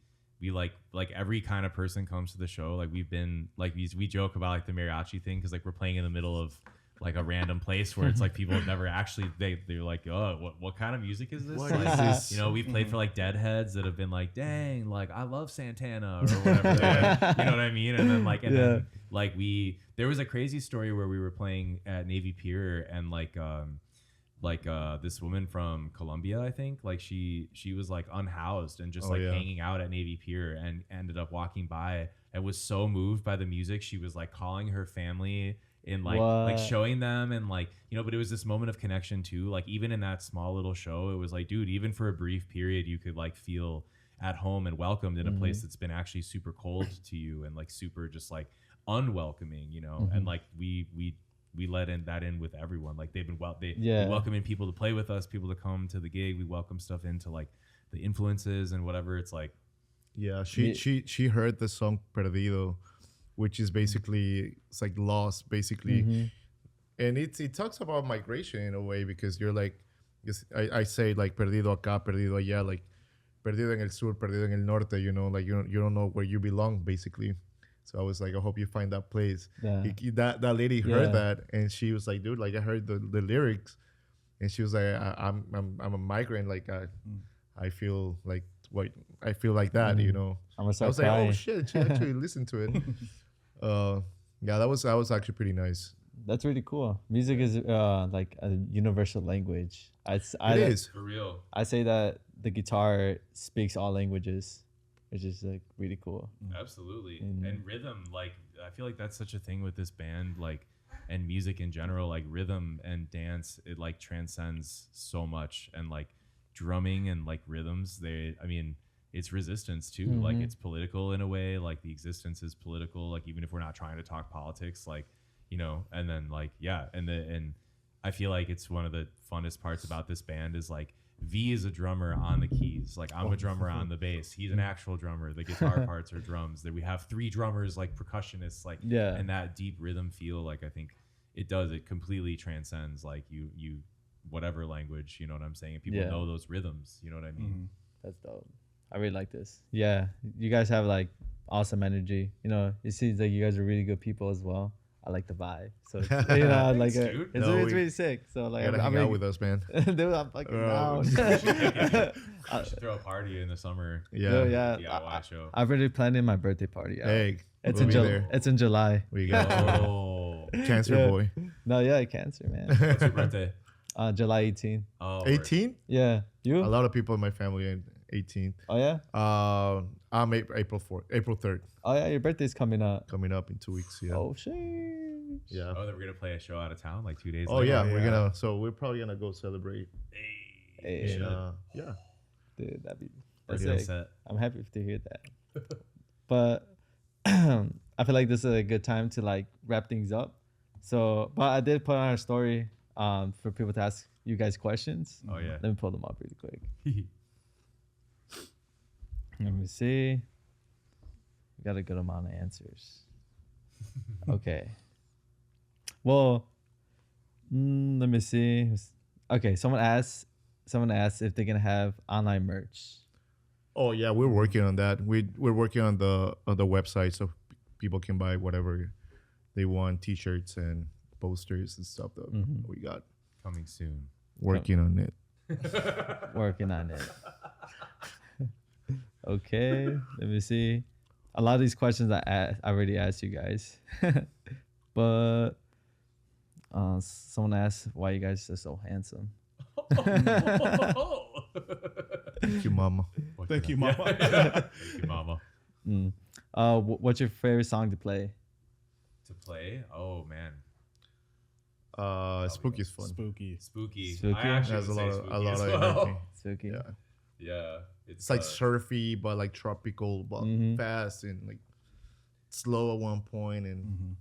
like every kind of person comes to the show. Like we've been like we joke about like the mariachi thing because like we're playing in the middle of like a random place where it's like people have never actually they're like, oh, what kind of music is this? What Like, is this? you know, we've played for like Deadheads that have been like, dang, like I love Santana or whatever. You know what I mean? And then like then like there was a crazy story where we were playing at Navy Pier and like this woman from Colombia, I think, like she was like unhoused and just hanging out at Navy Pier, and ended up walking by and was so moved by the music. She was like calling her family and like showing them, and like, you know, but it was this moment of connection too. Like even in that small little show, it was like, dude, even for a brief period, you could like feel at home and welcomed in a place that's been actually super cold to you and like super just like unwelcoming, you know. And like we let that in with everyone. Like they've been we welcoming people to play with us, people to come to the gig. We welcome stuff into like the influences and whatever. It's like, yeah, she heard the song Perdido, which is basically it's like lost basically, and it talks about migration in a way, because you're like, I say like perdido acá, perdido allá, like perdido en el sur, perdido en el norte, you know, like you don't know where you belong basically. So I was like, I hope you find that place. Yeah. That lady heard that, and she was like, dude, like I heard the lyrics, and she was like, I'm a migrant, like I feel like I feel like that, you know. I I was was like, oh shit, she actually listened to it. Yeah, that was actually pretty nice. That's really cool. Music is like a universal language. It is. for real. I say that the guitar speaks all languages, which is like really cool. Absolutely. And rhythm, like I feel like that's such a thing with this band, like, and music in general, like rhythm and dance, it like transcends so much. And like drumming and like rhythms, I mean, it's resistance too. Like it's political in a way, like the existence is political. Like even if we're not trying to talk politics, like, you know, and then like, yeah. And I feel like it's one of the funnest parts about this band is like V is a drummer on the keys. Like I'm a drummer on the bass. He's an actual drummer. The guitar parts are drums. That we have 3 drummers, like percussionists, like, Yeah. and that deep rhythm feel, like, I think it completely transcends like you whatever language, you know what I'm saying? People Yeah. know those rhythms, you know what I mean? That's dope. I really like this. Yeah, you guys have like awesome energy. You know, it seems like you guys are really good people as well. I like the vibe. So it's, you know, like Thanks, dude. it's, No, it's we- really sick. So like, You gotta hang out with us, man. dude, I'm fucking down. We should throw a party in the summer. Yeah. Dude, yeah. DIY show. I've already planned in my birthday party. Hey, it's we'll in be July. there. It's in July. We got Oh, Cancer Yeah. Boy. No, yeah, cancer, man. what's your birthday? July 18th. Oh, 18? Yeah, you? A lot of people in my family are 18. Oh yeah. I'm April 4th, April 3rd, Oh yeah, your birthday's coming up. coming up in 2 weeks. Yeah. Oh shit. Yeah. Oh, then we're gonna play a show out of town like 2 days. Oh later. yeah, Yeah. we're probably gonna go celebrate. Hey, should. Yeah. dude, that's Pretty sick. upset. I'm happy to hear that. But I feel like this is a good time to like wrap things up. So, but I did put on our story for people to ask you guys questions. Oh yeah. Let me pull them up really quick. Let me see. We got a good amount of answers. Okay. Well, let me see. Okay, someone asked if they're gonna have online merch. Oh yeah, we're working on that. We're working on the website so people can buy whatever they want, T-shirts and posters and stuff that we got. Coming soon. Working on it. Working on it. Okay, let me see. A lot of these questions I already asked you guys, but someone asked why you guys are so handsome. Thank you, mama. Thank you, Mama. Thank you, Mama. What's your favorite song to play? To play? Oh man, Spooky is fun. Spooky. Spooky. Spooky? I actually Has a would say lot spooky of as energy. well. Spooky. Yeah. Yeah, It's like surfy, but like tropical, but fast and like slow at one point. And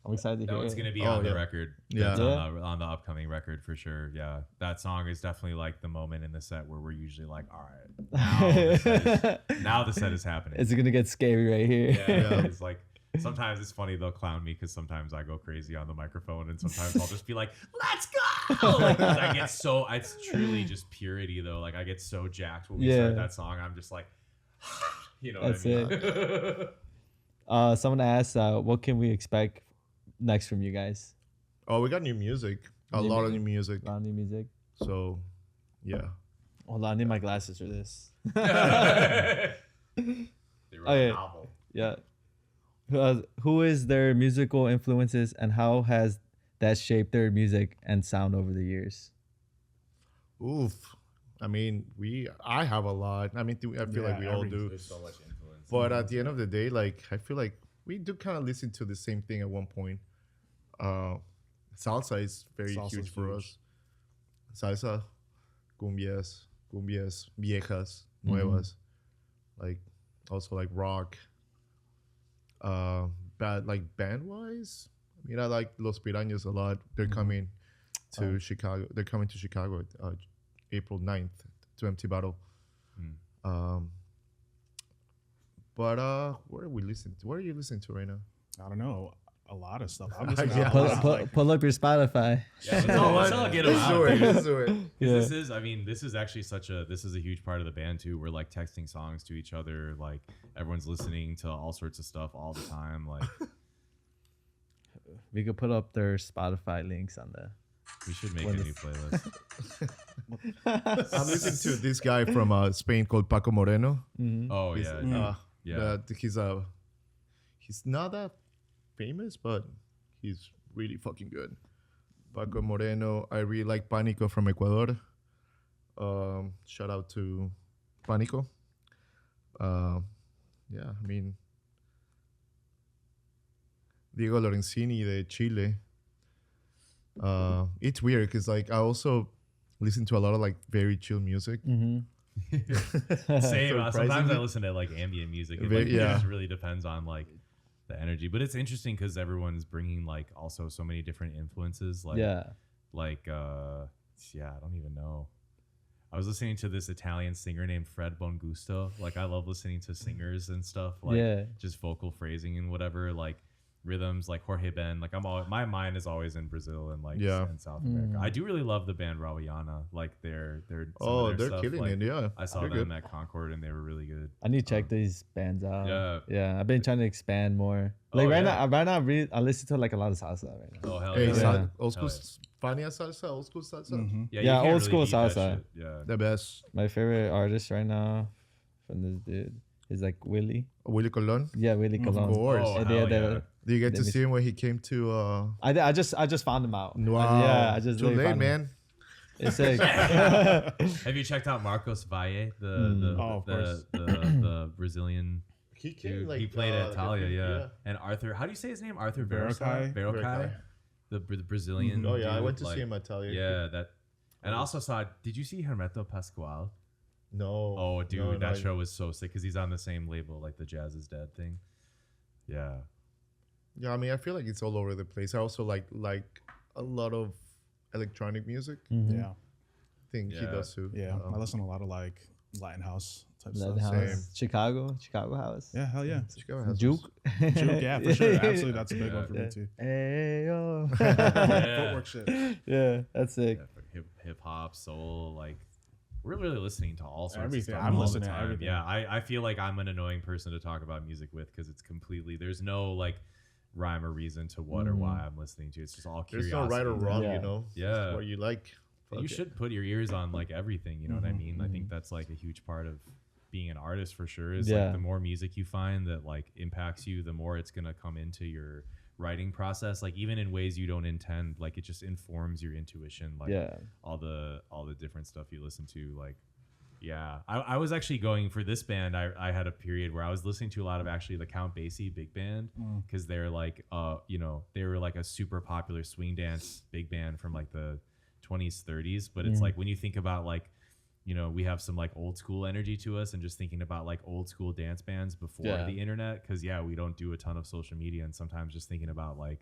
I'm excited to that hear one's it. gonna be Oh, on the yeah. record. Yeah. That's Yeah. on the upcoming record for sure. Yeah, that song is definitely like the moment in the set where we're usually like, all right, now the set is happening. It's gonna get scary right here. Yeah, it's like sometimes it's funny they'll clown me because sometimes I go crazy on the microphone and sometimes I'll just be like, let's go. Like, 'cause I get so, it's truly just purity though. Like I get so jacked when we Yeah. start that song. I'm just like, you know That's what I mean? Someone asked, what can we expect next from you guys? oh, we got new music. A lot of new music. A lot of new music. So, yeah. Hold on, I need my glasses for this. They wrote Okay. a novel. Yeah. Who is their musical influences and how has that shaped their music and sound over the years? Oof. I mean, I have a lot. I mean, I feel like we all do. There's so much influence. But at the end of the day, like I feel like we do kind of listen to the same thing at one point. Salsa is very Salsa's huge for huge. us. Salsa, cumbias, viejas, nuevas, like also like rock. Band wise, I mean, I like Los Pirañas a lot. They're coming to Chicago. They're coming to Chicago April 9th to Empty Bottle. But what are we listening to? What are you listening to right now? I don't know. A lot of stuff. I'm listening to Yeah. a lot. Pull up your Spotify. Yeah, let's all get them Let's out. do it. dude. Let's do it. 'Cause Yeah. This is, I mean, this is actually this is a huge part of the band too. We're like texting songs to each other. Like everyone's listening to all sorts of stuff all the time. Like We could put up their Spotify links on the. we should make a When new playlist. I'm listening to this guy from Spain called Paco Moreno. Oh He's, yeah, yeah. He's not that famous, but he's really fucking good. Paco Moreno. I really like Panico from Ecuador. Shout out to Panico. Yeah, I mean Diego Lorenzini de Chile. It's weird because like I also listen to a lot of like very chill music. Same. Sometimes I Surprisingly. listen to like ambient music. It, Very- like, yeah. it just really depends on like the energy. But it's interesting because everyone's bringing like also so many different influences. Like Yeah. I don't even know. I was listening to this Italian singer named Fred Bongusto. Like I love listening to singers and stuff. Like just vocal phrasing and whatever. Like rhythms like Jorge Ben. Like my mind is always in Brazil and like in South America. I do really love the band Rawayana. Like they're they're stuff. killing Like, it. Yeah, I saw they're them good. at Concord and they were really good. I need to check these bands out. Yeah. I've been trying to expand more. Like now, I listen to like a lot of salsa right now. Oh hell Hey, yeah! old school Spania salsa, old school salsa. You Yeah, can't old school beat that salsa. shit. Yeah. The best. My favorite artist right now from this dude is like Willie. Willie Colon. Yeah, Willie Colon. Of course. Oh, And hell they had yeah. the- Did you get to Let me see him when he came to? I just found him out. Wow. Yeah, I just too really late, found him. man. It's like Have you checked out Marcos Valle, of course. the Brazilian He dude? He played at Talia, yeah. And Arthur, how do you say his name? Arthur Verocai. Verocai, the Brazilian. Oh yeah, I dude, went to like, see him at Talia. Yeah, that. And I also saw. Did you see Hermeto Pascual? No. Oh, dude, no, that show was so sick because he's on the same label like the Jazz is Dead thing. Yeah. Yeah, I mean, I feel like it's all over the place. I also like a lot of electronic music. Mhm. Yeah. I think he Yeah. does too. Yeah. I listen to a lot of like Latin house type Latin stuff. house. Chicago house. Yeah, hell yeah. Chicago has Juke. Juke, yeah, for sure. Absolutely, that's a big one for me too. Hey yo. Footwork shit. Yeah, that's sick. Yeah, hip hop, soul, like we're really listening to all sorts Everything. of stuff I'm all listening the to time. everything. Yeah, I feel like I'm an annoying person to talk about music with because it's completely there's no like rhyme or reason to what or why I'm listening to. It's just all There's curiosity. no right or wrong, Yeah. you know. Yeah. It's what you like. And Fuck you it. should put your ears on like everything, you know what I mean? I think that's like a huge part of being an artist for sure is Yeah. like the more music you find that like impacts you, the more it's gonna come into your writing process, like even in ways you don't intend, like it just informs your intuition, like all the different stuff you listen to. Like I was actually going for this band. I had a period where I was listening to a lot of actually the Count Basie big band because they're like they were like a super popular swing dance big band from like the 20s 30s, but it's like when you think about like we have some like old school energy to us and just thinking about like old school dance bands before the internet, because we don't do a ton of social media, and sometimes just thinking about like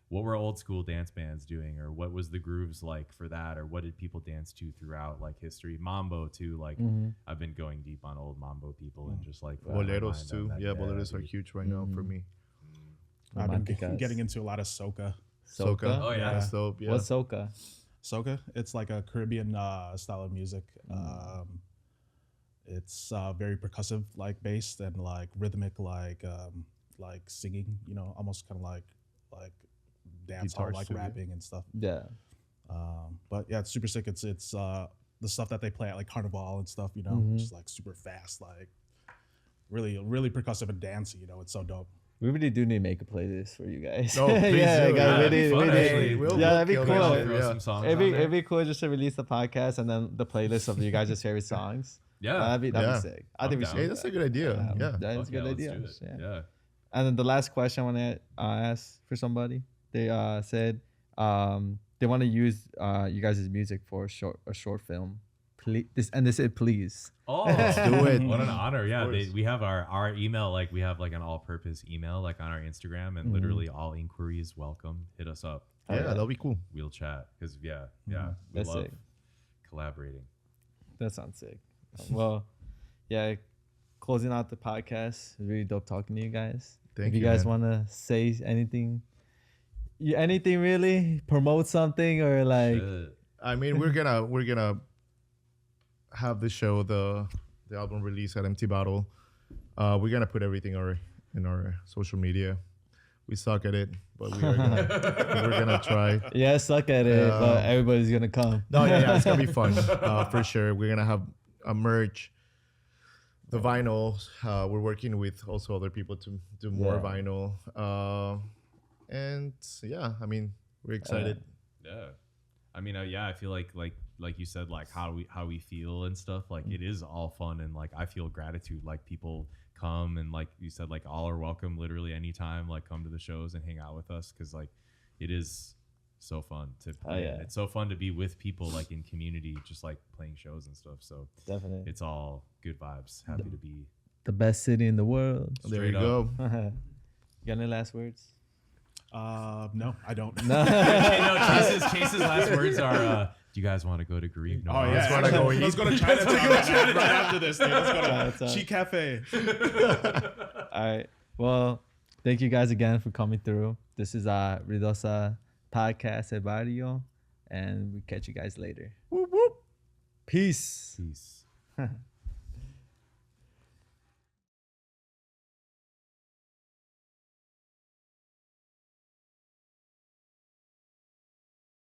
what were old school dance bands doing, or what was the grooves like for that, or what did people dance to throughout like history. Mambo too, like I've been going deep on old mambo people and just like Boleros too. Yeah, boleros are huge right now for me. I've been Romanticas. getting into a lot of soca. Soca. Oh yeah. That's dope. Yeah. What's soca? Soca, it's like a Caribbean style of music. It's very percussive, like based and like rhythmic, like singing. Almost kind of like dance hall, Guitars like too, yeah. rapping and stuff. Yeah. But yeah, it's super sick. It's the stuff that they play at like Carnival and stuff. Just like super fast, like really really percussive and dancey. It's so dope. We really do need to make a playlist for you guys. No, please yeah, do. guys, Yeah, we it'd be need- fun, we need- actually. yeah, that'd be kill cool. that I'll shit, throw yeah. some songs It'd on be, there. it'd be cool just to release the podcast and then the playlist of you guys' favorite songs. Yeah. That'd be Yeah. sick. I think we I'm should. down. Hey, that's a good idea. Yeah. That is Fuck a good let's idea. do it. Yeah. Yeah. And then the last question I want to ask for somebody, they said they want to use you guys' music for a short film. Please, they said please. Oh, do it. What an honor. Yeah. course. We have our email, like we have like an all-purpose email like on our Instagram, and literally all inquiries welcome. Hit us up. Yeah, that'll be cool. We'll chat. Because we That's love sick. collaborating. That sounds sick. Well, yeah, closing out the podcast. It's really dope talking to you guys. Thank if you you, guys man. want to say anything, anything really, promote something or like, Shit. I mean, we're gonna have the show, the album release at Empty Bottle. We're gonna put everything in our social media. We suck at it, but we're gonna try. yeah, suck at it, Yeah. but everybody's gonna come. No, yeah, it's gonna be fun for sure. We're gonna have a merch, the vinyl. We're working with also other people to do more Yeah. vinyl. And yeah, I mean, we're excited. Yeah. I mean, I feel like you said, like how we feel and stuff. Like it is all fun, and like I feel gratitude. Like people come, and like you said, like all are welcome. Literally anytime, like come to the shows and hang out with us, because like it is so fun to play. yeah. It's so fun to be with people like in community, just like playing shows and stuff. So Definitely. it's all good vibes. Happy to be The best city in the world. There you straight up. go. You got any last words? No, I don't. No. Chase's last words are, "Do you guys want to go to Greek?" No, Oh yeah, Let's wanna go eat. Let's go to Chinatown right after this. Dude. Let's go to Chinatown. Chi Cafe. All right. Well, thank you guys again for coming through. This is Ruidosa Podcast at Barrio, and we catch you guys later. Whoop, whoop. Peace. Peace.